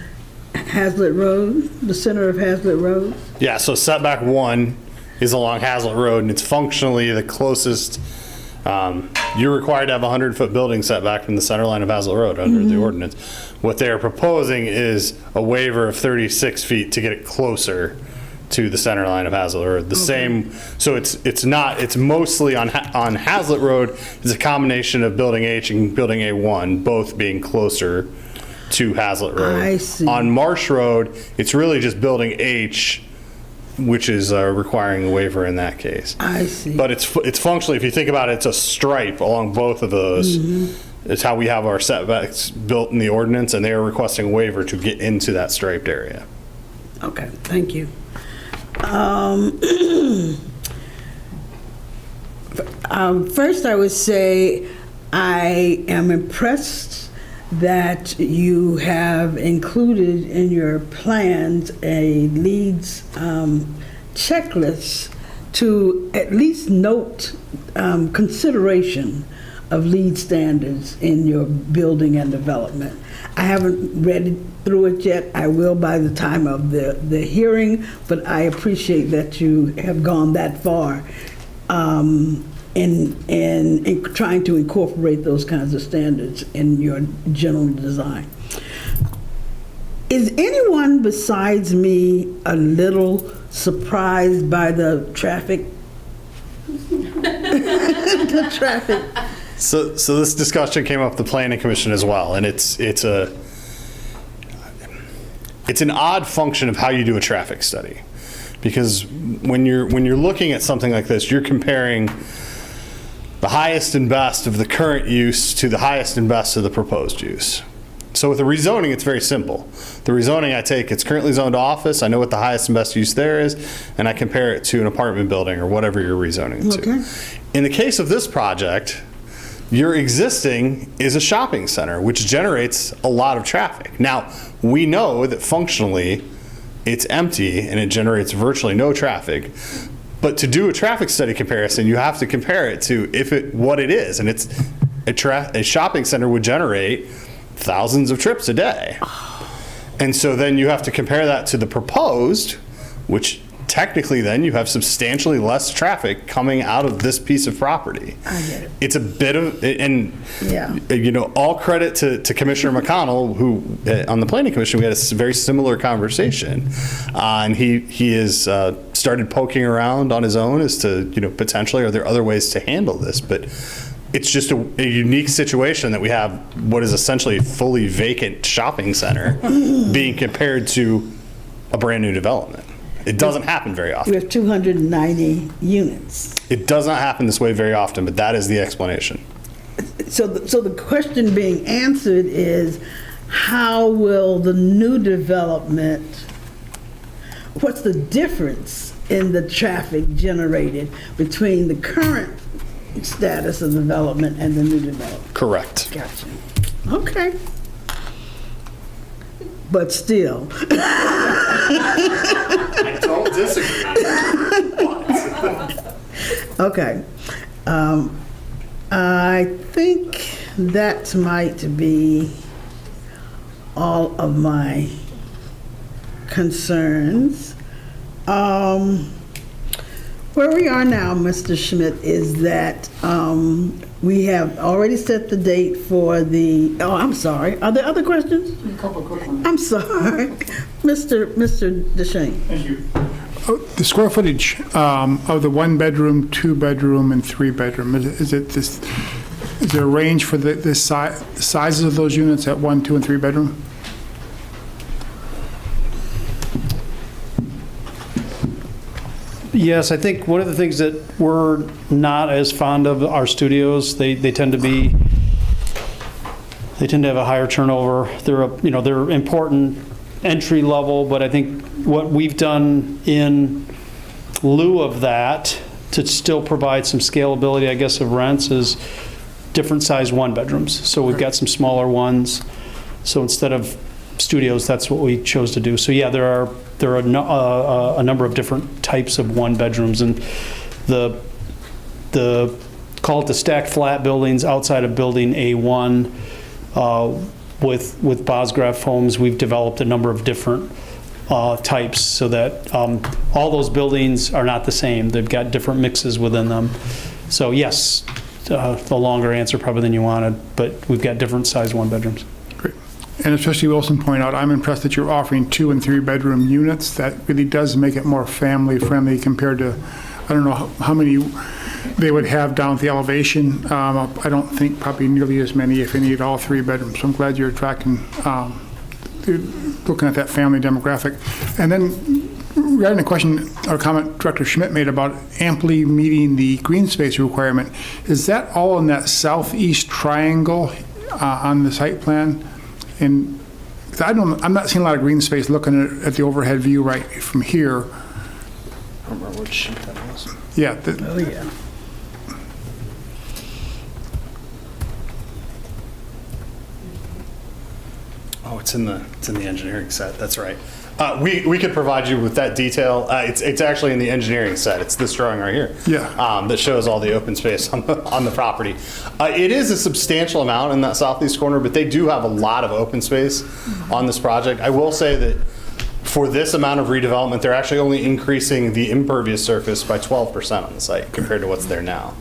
Hazlet Road, the center of Hazlet Road? Yeah, so setback 1 is along Hazel Road, and it's functionally the closest. You're required to have a 100-foot building setback from the center line of Hazel Road under the ordinance. What they are proposing is a waiver of 36 feet to get it closer to the center line of Hazel Road. The same, so it's mostly on Hazlet Road. It's a combination of building H and building A1, both being closer to Hazlet Road. I see. On Marsh Road, it's really just building H, which is requiring a waiver in that case. I see. But it's functionally, if you think about it, it's a stripe along both of those. It's how we have our setbacks built in the ordinance, and they are requesting a waiver to get into that striped area. Okay, thank you. First, I would say I am impressed that you have included in your plans a LEEDs checklist to at least note consideration of LEED standards in your building and development. I haven't read through it yet. I will by the time of the hearing, but I appreciate that you have gone that far in trying to incorporate those kinds of standards in your general design. Is anyone besides me a little surprised by the traffic? The traffic. So this discussion came up at the Planning Commission as well, and it's an odd function of how you do a traffic study, because when you're looking at something like this, you're comparing the highest and best of the current use to the highest and best of the proposed use. So with the rezoning, it's very simple. The rezoning, I take it's currently zoned office, I know what the highest and best use there is, and I compare it to an apartment building or whatever you're rezoning it to. In the case of this project, your existing is a shopping center, which generates a lot of traffic. Now, we know that functionally it's empty and it generates virtually no traffic. But to do a traffic study comparison, you have to compare it to what it is. And it's a shopping center would generate thousands of trips a day. And so then you have to compare that to the proposed, which technically then you have substantially less traffic coming out of this piece of property. I get it. It's a bit of, and Yeah. all credit to Commissioner McConnell, who on the Planning Commission, we had a very similar conversation. And he has started poking around on his own as to, potentially, are there other ways to handle this? But it's just a unique situation that we have what is essentially a fully vacant shopping center being compared to a brand new development. It doesn't happen very often. We have 290 units. It does not happen this way very often, but that is the explanation. So the question being answered is, how will the new development, what's the difference in the traffic generated between the current status of development and the new development? Correct. Gotcha. Okay. But still. I don't disagree. Okay. I think that might be all of my concerns. Where we are now, Mr. Schmidt, is that we have already set the date for the, I'm sorry. Are there other questions? A couple of quick ones. I'm sorry. Mr. Deshane. Thank you. The square footage of the 1-bedroom, 2-bedroom, and 3-bedroom, is there a range for the sizes of those units at 1, 2, and 3-bedroom? Yes, I think one of the things that we're not as fond of are studios. They tend to have a higher turnover. They're important entry level, but I think what we've done in lieu of that to still provide some scalability, I guess, of rents is different size 1-bedrooms. So we've got some smaller ones. So instead of studios, that's what we chose to do. So yeah, there are a number of different types of 1-bedrooms, and the call it the stacked flat buildings outside of building A1. With Bosgraf Homes, we've developed a number of different types so that all those buildings are not the same. They've got different mixes within them. So yes, the longer answer probably than you wanted, but we've got different size one-bedrooms. Great. And especially Wilson pointed out, I'm impressed that you're offering 2 and 3 bedroom units. That really does make it more family friendly compared to, I don't know how many they would have down at the elevation. I don't think probably nearly as many, if any, at all 3 bedrooms. So I'm glad you're attracting, looking at that family demographic. And then regarding the question or comment Director Schmidt made about amply meeting the green space requirement, is that all in that southeast triangle on the site plan? And I'm not seeing a lot of green space looking at the overhead view right from here. I don't remember which sheet that was. Yeah. Oh, yeah. Oh, it's in the engineering set. That's right. We could provide you with that detail. It's actually in the engineering set. It's this drawing right here. Yeah. That shows all the open space on the property. It is a substantial amount in that southeast corner, but they do have a lot of open space on this project. I will say that for this amount of redevelopment, they're actually only increasing the impervious surface by 12% on the site compared to what's there now.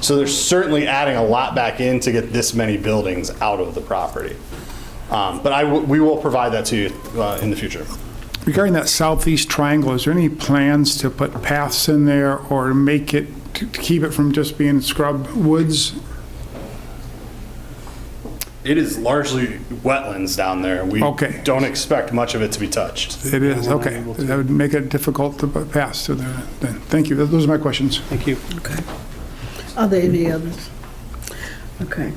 So they're certainly adding a lot back in to get this many buildings out of the property. But we will provide that to you in the future. Regarding that southeast triangle, is there any plans to put paths in there or make it, to keep it from just being scrub woods? It is largely wetlands down there. We Okay. don't expect much of it to be touched. It is, okay. That would make it difficult to put paths to there. Then. Thank you. Those are my questions. Thank you. Okay. Are there any others? Okay.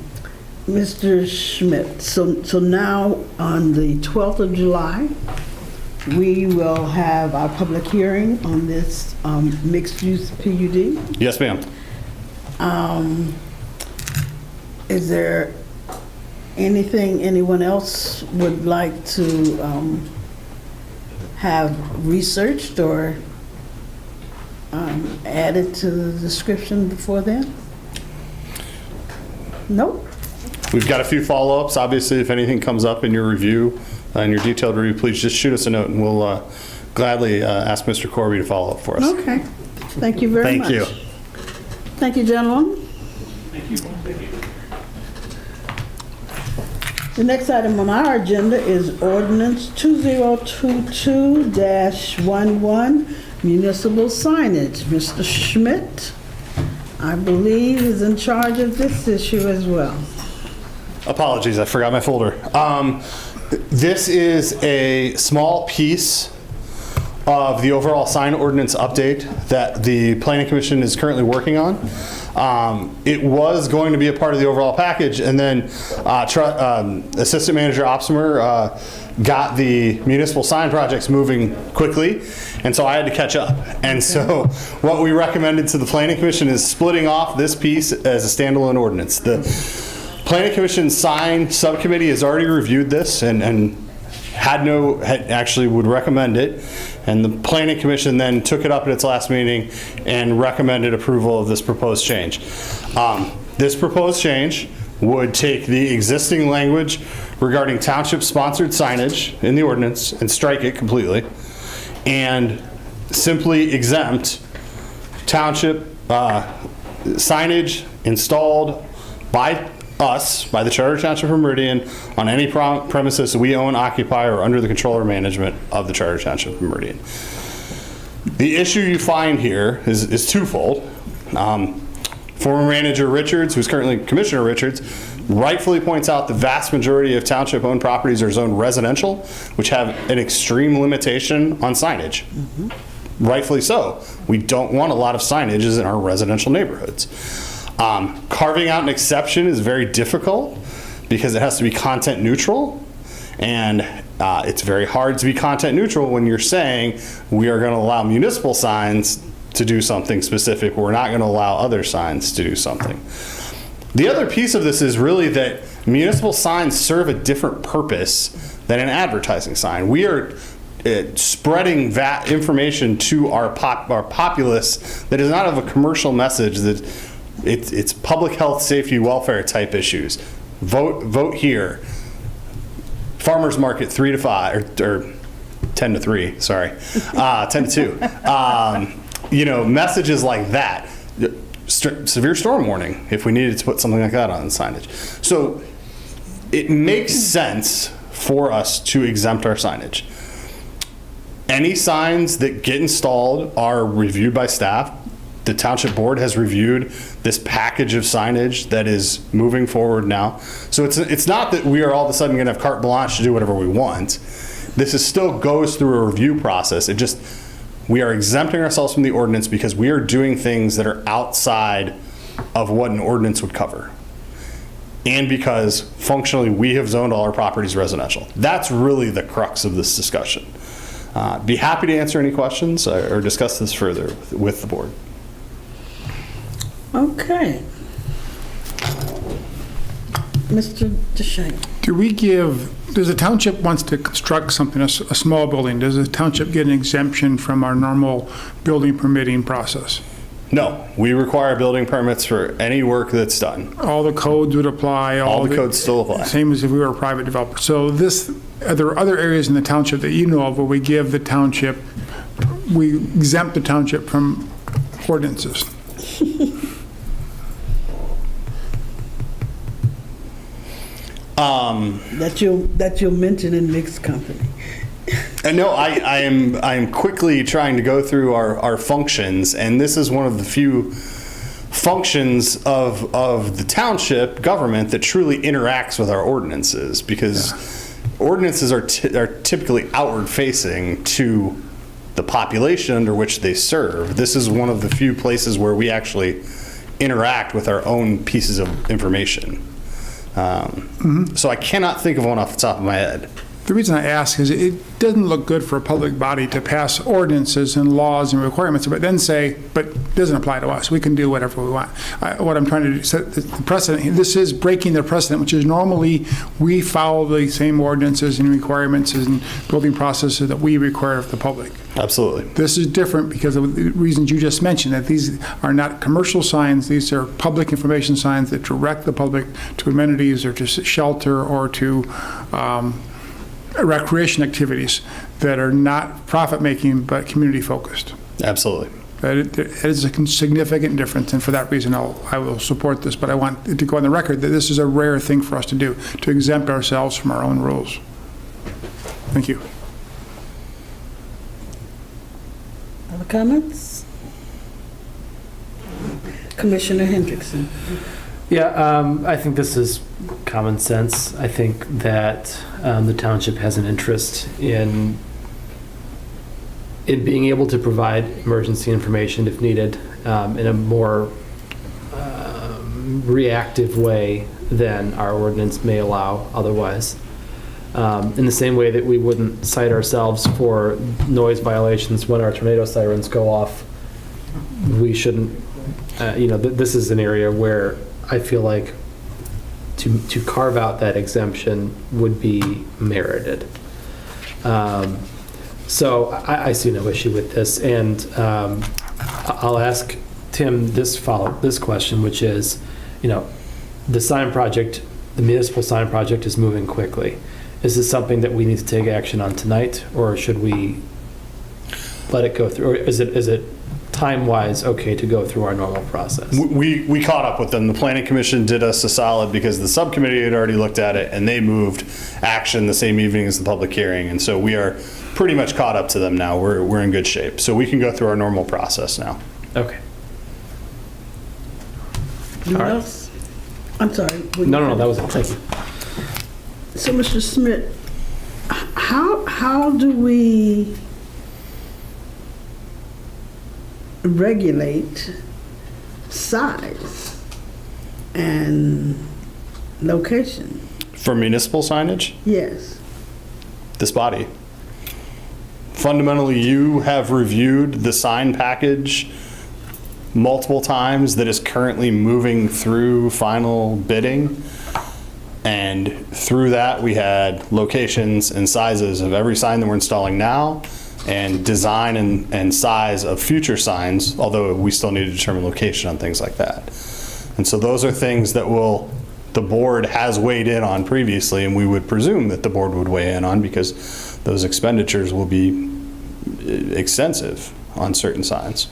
Mr. Schmidt, so now on the 12th of July, we will have our public hearing on this mixed-use PUD. Yes, ma'am. Is there anything anyone else would like to have researched or added to the description before then? Nope. We've got a few follow-ups. Obviously, if anything comes up in your review, in your detailed review, please just shoot us a note and we'll gladly ask Mr. Corby to follow up for us. Okay. Thank you very much. Thank you. Thank you, gentlemen. Thank you. The next item on our agenda is Ordinance 2022-11, Municipal Signage. Mr. Schmidt, I believe, is in charge of this issue as well. Apologies, I forgot my folder. This is a small piece of the overall sign ordinance update that the Planning Commission is currently working on. It was going to be a part of the overall package, and then Assistant Manager Opsimer got the municipal sign projects moving quickly, and so I had to catch up. And so what we recommended to the Planning Commission is splitting off this piece as a standalone ordinance. The Planning Commission sign subcommittee has already reviewed this and actually would recommend it. And the Planning Commission then took it up at its last meeting and recommended approval of this proposed change. This proposed change would take the existing language regarding township-sponsored signage in the ordinance and strike it completely, and simply exempt township signage installed by us, by the Charter Township of Meridian, on any premises that we own, occupy, or under the control or management of the Charter Township of Meridian. The issue you find here is twofold. Former Manager Richards, who's currently Commissioner Richards, rightfully points out the vast majority of township-owned properties are zoned residential, which have an extreme limitation on signage. Rightfully so. We don't want a lot of signages in our residential neighborhoods. Carving out an exception is very difficult because it has to be content neutral, and it's very hard to be content neutral when you're saying we are going to allow municipal signs to do something specific, but we're not going to allow other signs to do something. The other piece of this is really that municipal signs serve a different purpose than an advertising sign. We are spreading that information to our populace that is not of a commercial message that It's public health, safety, welfare type issues. Vote here. Farmers market 3 to 5 or 10 to 3. Sorry, 10 to 2. You know, messages like that. Severe storm warning if we needed to put something like that on the signage. So it makes sense for us to exempt our signage. Any signs that get installed are reviewed by staff. The Township Board has reviewed this package of signage that is moving forward now. So it's not that we are all of a sudden going to have carte blanche to do whatever we want. This is still goes through a review process. We are exempting ourselves from the ordinance because we are doing things that are outside of what an ordinance would cover. And because functionally we have zoned all our properties residential. That's really the crux of this discussion. Be happy to answer any questions or discuss this further with the board. Okay. Mr. DeShane. Does the township wants to construct something, a small building, does the township get an exemption from our normal building permitting process? No, we require building permits for any work that's done. All the codes would apply? All the codes still apply. Same as if we were a private developer. So are there other areas in the township that you know of where we exempt the township from ordinances? That you'll mention in mixed company. No, I am quickly trying to go through our functions, and this is one of the few functions of the township government that truly interacts with our ordinances, because ordinances are typically outward facing to the population under which they serve. This is one of the few places where we actually interact with our own pieces of information. So I cannot think of one off the top of my head. The reason I ask is it doesn't look good for a public body to pass ordinances and laws and requirements, but then say, but it doesn't apply to us. We can do whatever we want. What I'm trying to do, set the precedent, this is breaking the precedent, which is normally we follow the same ordinances and requirements and building processes that we require of the public. Absolutely. This is different because of the reasons you just mentioned, that these are not commercial signs. These are public information signs that direct the public to amenities or to shelter or to recreation activities that are not profit-making but community-focused. Absolutely. It is a significant difference, and for that reason I will support this, but I want it to go on the record that this is a rare thing for us to do, to exempt ourselves from our own rules. Thank you. Other comments? Commissioner Hendrickson. Yeah, I think this is common sense. I think that the township has an interest in being able to provide emergency information if needed in a more reactive way than our ordinance may allow otherwise. In the same way that we wouldn't cite ourselves for noise violations when our tornado sirens go off, we shouldn't, this is an area where I feel like to carve out that exemption would be merited. So I see no issue with this, and I'll ask Tim this question, which is, the sign project, the municipal sign project is moving quickly. Is this something that we need to take action on tonight, or should we let it go through, or is it time-wise okay to go through our normal process? We caught up with them. The Planning Commission did us a solid because the subcommittee had already looked at it and they moved action the same evening as the public hearing. And so we are pretty much caught up to them now. We're in good shape. So we can go through our normal process now. Okay. Anyone else? I'm sorry. No, that was it. Thank you. So, Mr. Smith, how do we regulate size and location? For municipal signage? Yes. This body. Fundamentally, you have reviewed the sign package multiple times that is currently moving through final bidding. And through that, we had locations and sizes of every sign that we're installing now, and design and size of future signs, although we still need to determine location on things like that. And so those are things that the board has weighed in on previously, and we would presume that the board would weigh in on because those expenditures will be extensive on certain signs.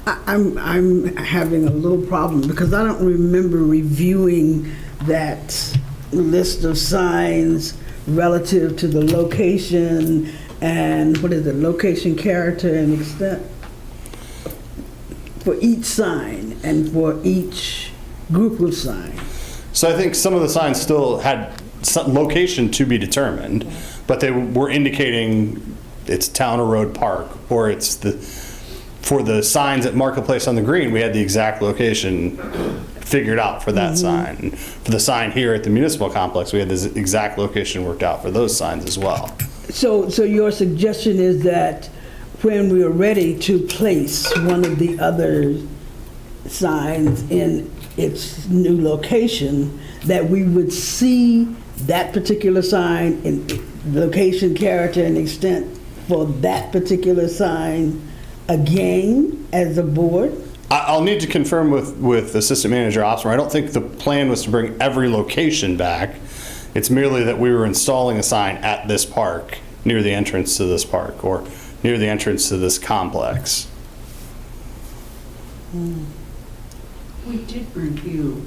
I'm having a little problem because I don't remember reviewing that list of signs relative to the location and location, character, and extent for each sign and for each group of signs. So I think some of the signs still had some location to be determined, but they were indicating it's town or road park, or it's for the signs at Marketplace on the Green, we had the exact location figured out for that sign. For the sign here at the Municipal Complex, we had the exact location worked out for those signs as well. So your suggestion is that when we are ready to place one of the other signs in its new location, that we would see that particular sign in location, character, and extent for that particular sign again as a board? I'll need to confirm with Assistant Manager Opsmer. I don't think the plan was to bring every location back. It's merely that we were installing a sign at this park, near the entrance to this park, or near the entrance to this complex. We did review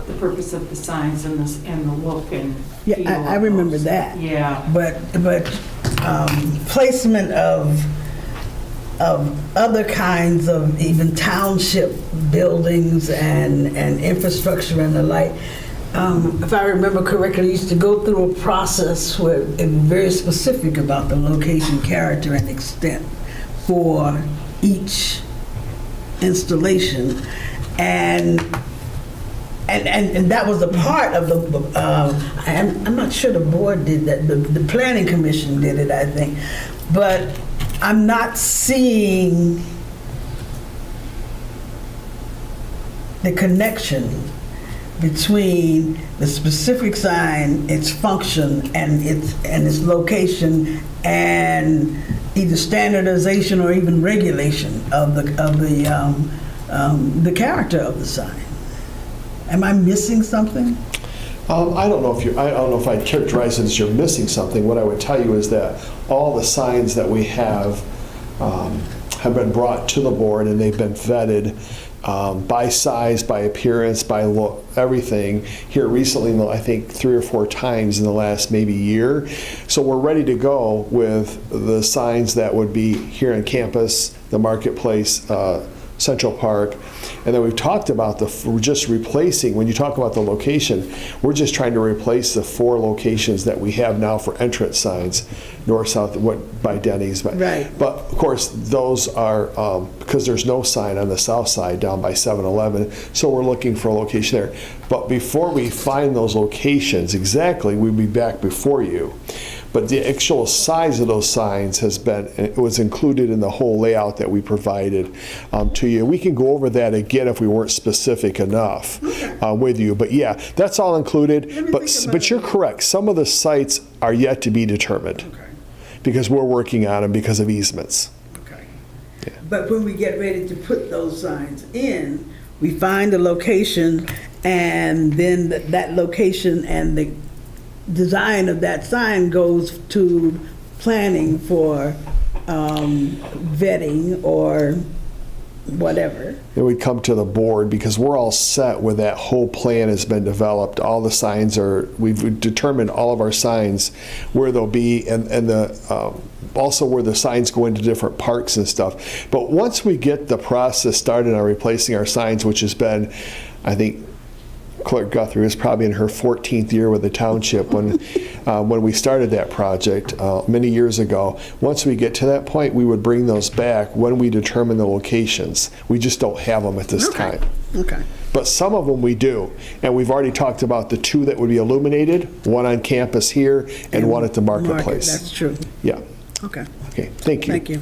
the purpose of the signs and the look and feel. Yeah, I remember of those. that. Yeah. But placement of other kinds of even township buildings and infrastructure and the like, if I remember correctly, I used to go through a process where it was very specific about the location, character, and extent for each installation. And that was a part of the, I'm not sure the board did that, the planning commission did it, I think. But I'm not seeing the connection between the specific sign, its function, and its location, and either standardization or even regulation of the character of the sign. Am I missing something? I don't know if I'd characterize it as you're missing something. What I would tell you is that all the signs that we have been brought to the board, and they've been vetted by size, by appearance, by look, everything here recently, I think 3 or 4 times in the last maybe year. So we're ready to go with the signs that would be here on campus, the Marketplace, Central Park. And then we've talked about we're just replacing, when you talk about the location, we're just trying to replace the 4 locations that we have now for entrance signs, north, south, by Denny's. Right. But of course, those are, because there's no sign on the south side down by 7-Eleven, so we're looking for a location there. But before we find those locations exactly, we'll be back before you. But the actual size of those signs was included in the whole layout that we provided to you. We can go over that again if we weren't specific enough with you. But yeah, that's all included. But you're correct. Some of the sites are yet to be determined because we're working on them because of easements. Okay. Yeah. But when we get ready to put those signs in, we find the location, and then that location and the design of that sign goes to planning for vetting or whatever. It would come to the board because we're all set with that whole plan has been developed. All the signs we've determined all of our signs where they'll be, and also where the signs go into different parks and stuff. But once we get the process started on replacing our signs, which has been, I think, Clerk Guthrie was probably in her 14th year with the township when we started that project many years ago. Once we get to that point, we would bring those back when we determine the locations. We just don't have them at this time. Okay. But some of them we do. And we've already talked about the 2 that would be illuminated, one on campus here and one at the Marketplace. That's true. Yeah. Okay. Okay, thank you. Thank you.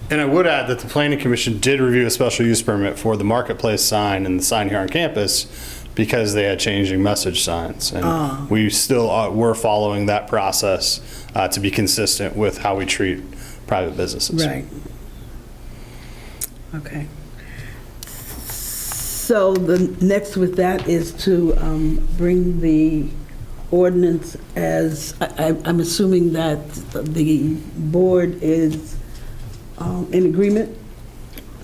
And I would add that the Planning Commission did review a special use permit for the Marketplace sign and the sign here on campus because they had changing message signs. And we still we're following that process to be consistent with how we treat private businesses. Right. Okay. So the next with that is to bring the ordinance as, I'm assuming that the board is in agreement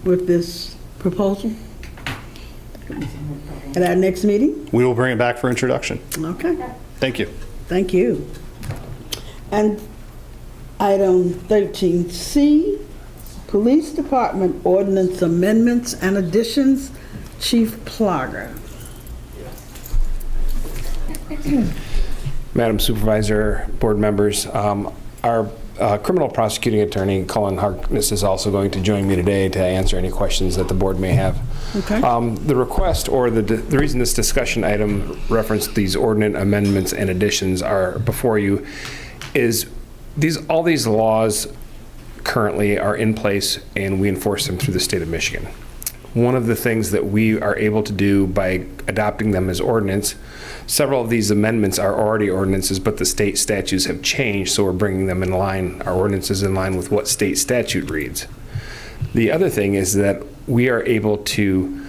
with this proposal at our next meeting? We will bring it back for introduction. Okay, Thank you. thank you. And item 13C, Police Department Ordinance Amendments and Additions, Chief Plager. Madam Supervisor, board members, our criminal prosecuting attorney, Colin Harkness, is also going to join me today to answer any questions that the board may have. Okay. The request, or the reason this discussion item referenced these ordinance amendments and additions are before you is all these laws currently are in place and we enforce them through the state of Michigan. One of the things that we are able to do by adopting them as ordinance, several of these amendments are already ordinances, but the state statutes have changed, so we're bringing them in line, our ordinances in line with what state statute reads. The other thing is that we are able to,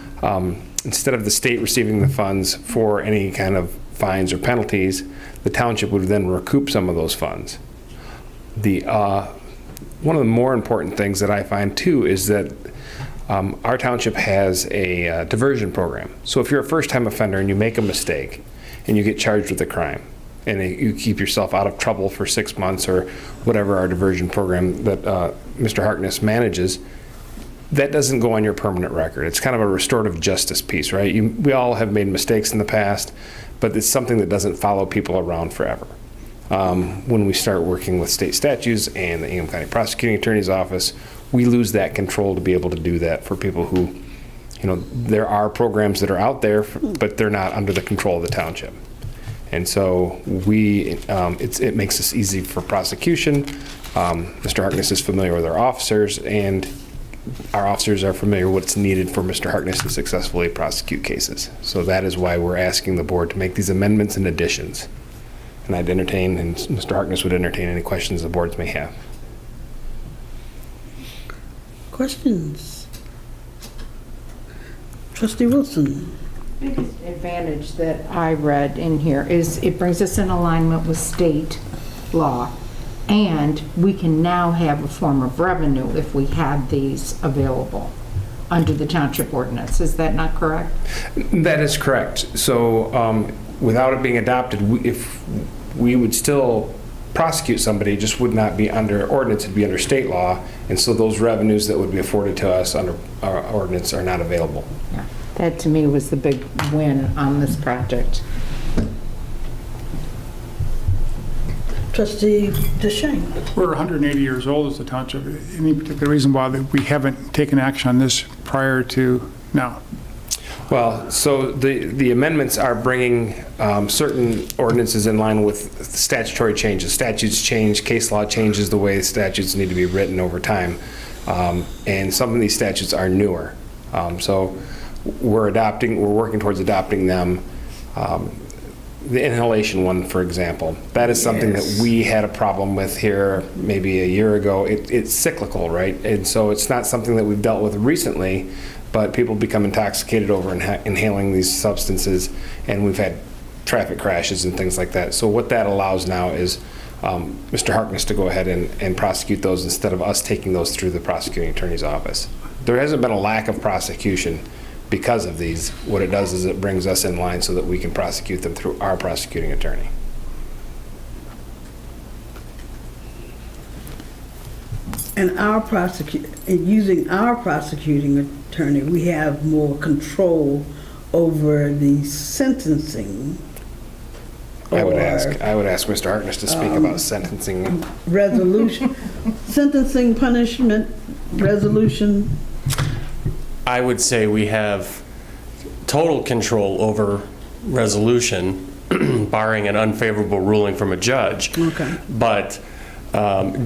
instead of the state receiving the funds for any kind of fines or penalties, the township would then recoup some of those funds. One of the more important things that I find too is that our township has a diversion program. So if you're a first-time offender and you make a mistake and you get charged with a crime and you keep yourself out of trouble for 6 months or whatever our diversion program that Mr. Harkness manages, that doesn't go on your permanent record. It's kind of a restorative justice piece, right? We all have made mistakes in the past, but it's something that doesn't follow people around forever. When we start working with state statutes and the Ingham County Prosecuting Attorney's Office, we lose that control to be able to do that for people who, there are programs that are out there, but they're not under the control of the township. And so it makes this easy for prosecution. Mr. Harkness is familiar with our officers, and our officers are familiar with what's needed for Mr. Harkness to successfully prosecute cases. So that is why we're asking the board to make these amendments and additions. And I'd entertain, and Mr. Harkness would entertain any questions the boards may have. Questions? Trustee Wilson. The biggest advantage that I read in here is it brings us in alignment with state law, and we can now have a form of revenue if we have these available under the township ordinance. Is that not correct? That is correct. So without it being adopted, if we would still prosecute somebody, just would not be under ordinance, it'd be under state law, and so those revenues that would be afforded to us under our ordinance are not available. Yeah. That to me was the big win on this project. Trustee DeShane. We're 180 years old as a township. Any particular reason why we haven't taken action on this prior to now? Well, so the amendments are bringing certain ordinances in line with statutory changes. Statutes change, case law changes the way statutes need to be written over time. And some of these statutes are newer. So we're working towards adopting them. The inhalation one, for example, that is something that we had a problem with here maybe a year ago. It's cyclical, right? And so it's not something that we've dealt with recently, but people become intoxicated over inhaling these substances, and we've had traffic crashes and things like that. So what that allows now is Mr. Harkness to go ahead and prosecute those instead of us taking those through the prosecuting attorney's office. There hasn't been a lack of prosecution because of these. What it does is it brings us in line so that we can prosecute them through our prosecuting attorney. And using our prosecuting attorney, we have more control over the sentencing. I would ask Mr. Harkness to speak about sentencing. Resolution, sentencing, punishment, resolution. I would say we have total control over resolution, barring an unfavorable ruling from a judge. Okay. But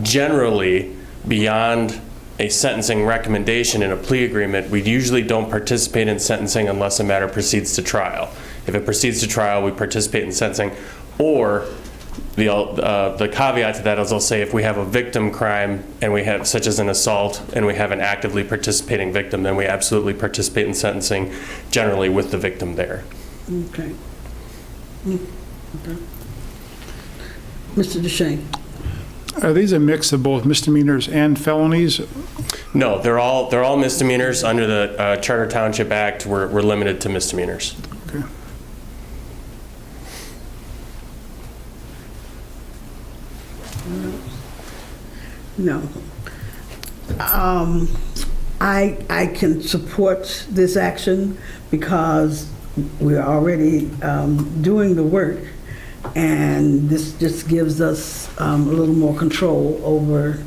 generally, beyond a sentencing recommendation in a plea agreement, we usually don't participate in sentencing unless a matter proceeds to trial. If it proceeds to trial, we participate in sentencing, or the caveat to that is I'll say if we have a victim crime and we have, such as an assault, and we have an actively participating victim, then we absolutely participate in sentencing generally with the victim there. Okay. Okay. Mr. Duchesne. Are these a mix of both misdemeanors and felonies? No, they're all misdemeanors. Under the Charter Township Act, we're limited to misdemeanors. Okay. No. I can support this action because we're already doing the work, and this just gives us a little more control over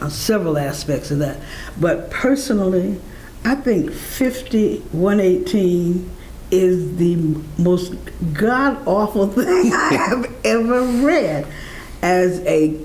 several aspects of that. But personally, I think 5118 is the most god-awful thing I have ever read. As a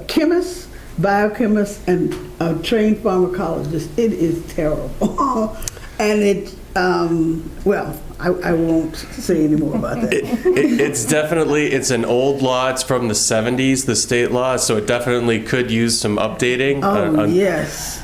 chemist, biochemist, and a trained pharmacologist, it is terrible. And it, well, I won't say any more about that. It's an old law. It's from the 70s, the state law, so it definitely could use some updating. Oh, yes.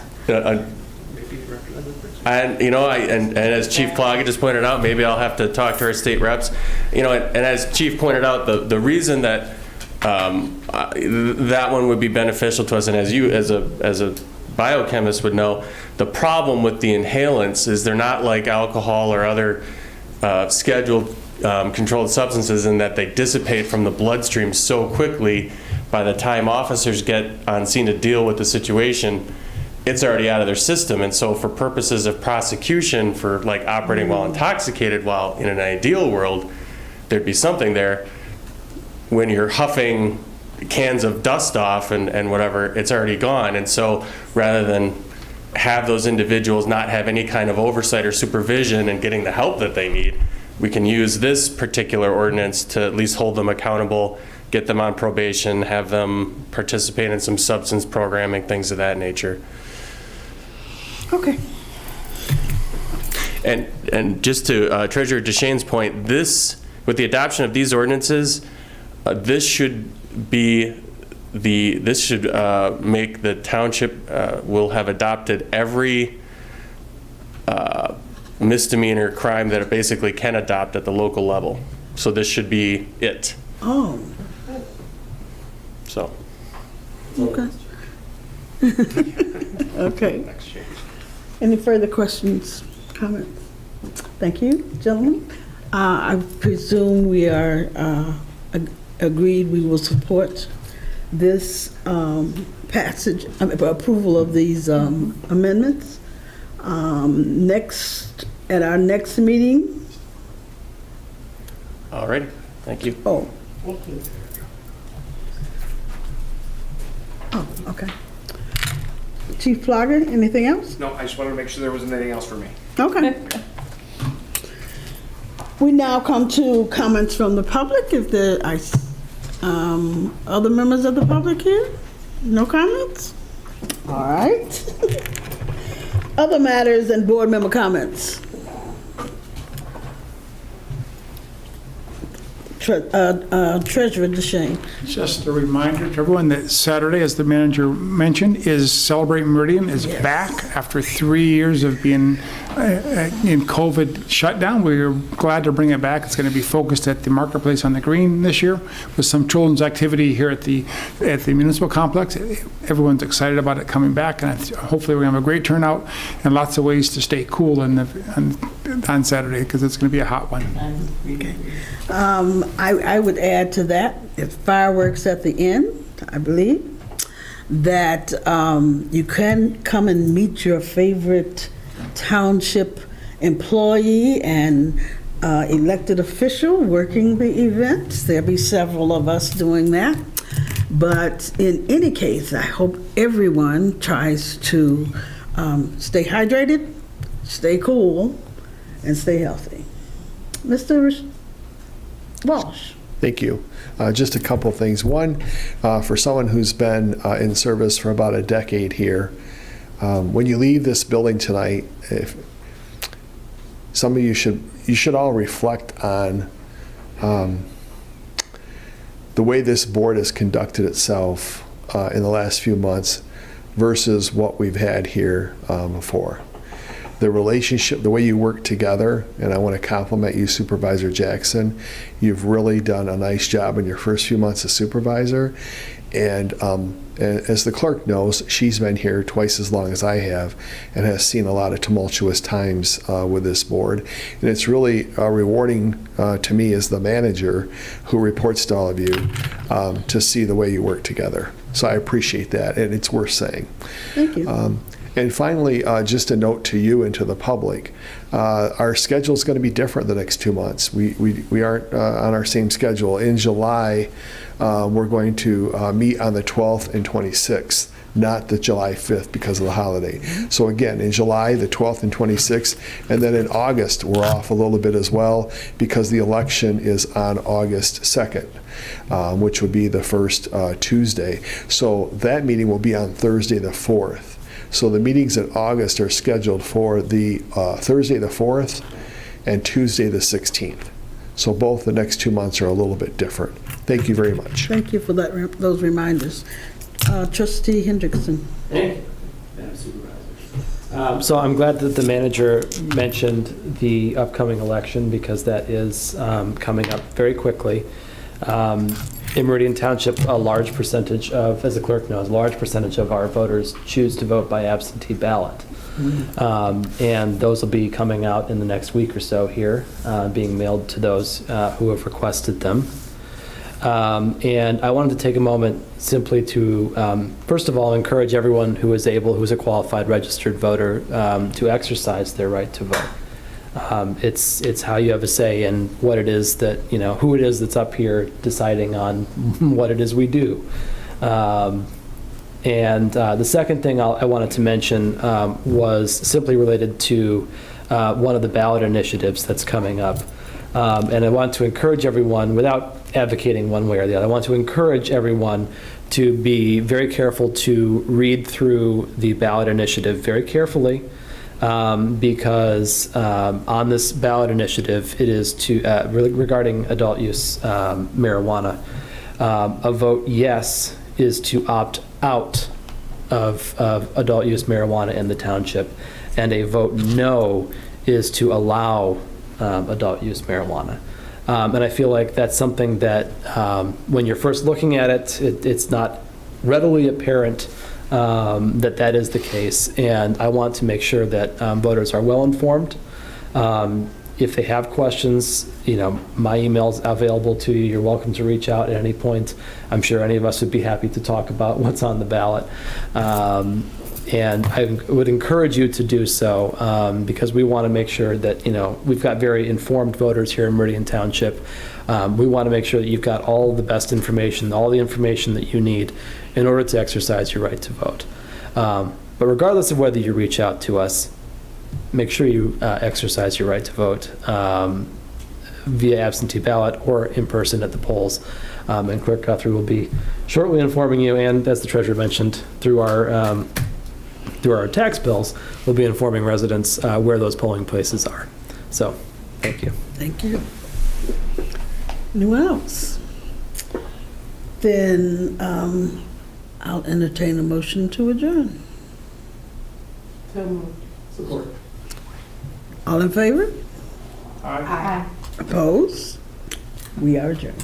And, you know, and as Chief Plaga just pointed out, maybe I'll have to talk to our state reps. You know, and as Chief pointed out, the reason that that one would be beneficial to us, and as you, as a biochemist would know, the problem with the inhalants is they're not like alcohol or other scheduled controlled substances in that they dissipate from the bloodstream so quickly. By the time officers get on scene to deal with the situation, it's already out of their system. And so for purposes of prosecution for like operating while intoxicated, while in an ideal world there'd be something there, when you're huffing cans of dust off and whatever, it's already gone. And so rather than have those individuals not have any kind of oversight or supervision and getting the help that they need, we can use this particular ordinance to at least hold them accountable, get them on probation, have them participate in some substance programming, things of that nature. Okay. And just to Treasurer Duchesne's point, this, with the adoption of these ordinances, this should make the township will have adopted every misdemeanor crime that it basically can adopt at the local level. So this should be it. Oh. So. Okay. Okay. Any further questions, comments? Thank you, gentlemen. I presume we are agreed we will support this passage, approval of these amendments. At our next meeting. All right. Thank you. Oh, okay. Chief Plaga, anything else? No, I just wanted to make sure there wasn't anything else for me. Okay. We now come to comments from the public. If there are other members of the public here? No comments? All right. Other matters and board member comments. Treasurer Duchesne. Just a reminder to everyone that Saturday, as the manager mentioned, is Celebrate Meridian is back after 3 years of being in COVID shutdown. We're glad to bring it back. It's going to be focused at the Marketplace on the Green this year with some children's activity here at the Municipal Complex. Everyone's excited about it coming back, and hopefully we're going to have a great turnout and lots of ways to stay cool on Saturday because it's going to be a hot one. Okay. I would add to that, it's fireworks at the end, I believe, that you can come and meet your favorite township employee and elected official working the event. There'll be several of us doing that. But in any case, I hope everyone tries to stay hydrated, stay cool, and stay healthy. Mr. Walsh. Thank you. Just a couple things. One, for someone who's been in service for about a decade here, when you leave this building tonight, if some of you should all reflect on the way this board has conducted itself in the last few months versus what we've had here before. The relationship, the way you work together, and I want to compliment you, Supervisor Jackson. You've really done a nice job in your first few months as supervisor. And as the clerk knows, she's been here twice as long as I have and has seen a lot of tumultuous times with this board. And it's really rewarding to me as the manager who reports to all of you to see the way you work together. So I appreciate that, and it's worth saying. Thank you. And finally, just a note to you and to the public, our schedule is going to be different the next 2 months. We aren't on our same schedule. In July, we're going to meet on the 12th and 26th, not the July 5th because of the holiday. So again, in July, the 12th and 26th, and then in August, we're off a little bit as well because the election is on August 2nd, which would be the first Tuesday. So that meeting will be on Thursday the 4th. So the meetings in August are scheduled for the Thursday the 4th and Tuesday the 16th. So both the next 2 months are a little bit different. Thank you very much. Thank you for those reminders. Trustee Hendrickson. Thank you, Madam Supervisor. So I'm glad that the manager mentioned the upcoming election because that is coming up very quickly. In Meridian Township, a large percentage of, as the clerk knows, a large percentage of our voters choose to vote by absentee ballot. And those will be coming out in the next week or so here, being mailed to those who have requested them. And I wanted to take a moment simply to, first of all, encourage everyone who is able, who is a qualified registered voter, to exercise their right to vote. It's how you have a say in what it is that, who it is that's up here deciding on what it is we do. And the second thing I wanted to mention was simply related to one of the ballot initiatives that's coming up. And I want to encourage everyone, without advocating one way or the other, I want to encourage everyone to be very careful to read through the ballot initiative very carefully. Because on this ballot initiative, it is to regarding adult use marijuana. A vote yes is to opt out of adult use marijuana in the township, and a vote no is to allow adult use marijuana. And I feel like that's something that when you're first looking at it, it's not readily apparent that is the case, and I want to make sure that voters are well informed. If they have questions, my email's available to you. You're welcome to reach out at any point. I'm sure any of us would be happy to talk about what's on the ballot. And I would encourage you to do so because we want to make sure that, we've got very informed voters here in Meridian Township. We want to make sure that you've got all the best information, all the information that you need in order to exercise your right to vote. But regardless of whether you reach out to us, make sure you exercise your right to vote via absentee ballot or in person at the polls. And Clerk Guthrie will be shortly informing you, and as the treasurer mentioned, through our tax bills, we'll be informing residents where those polling places are. So, thank you. Thank you. Anyone else? Then I'll entertain a motion to adjourn. Support. All in favor? Aye. Opposed? We are adjourned.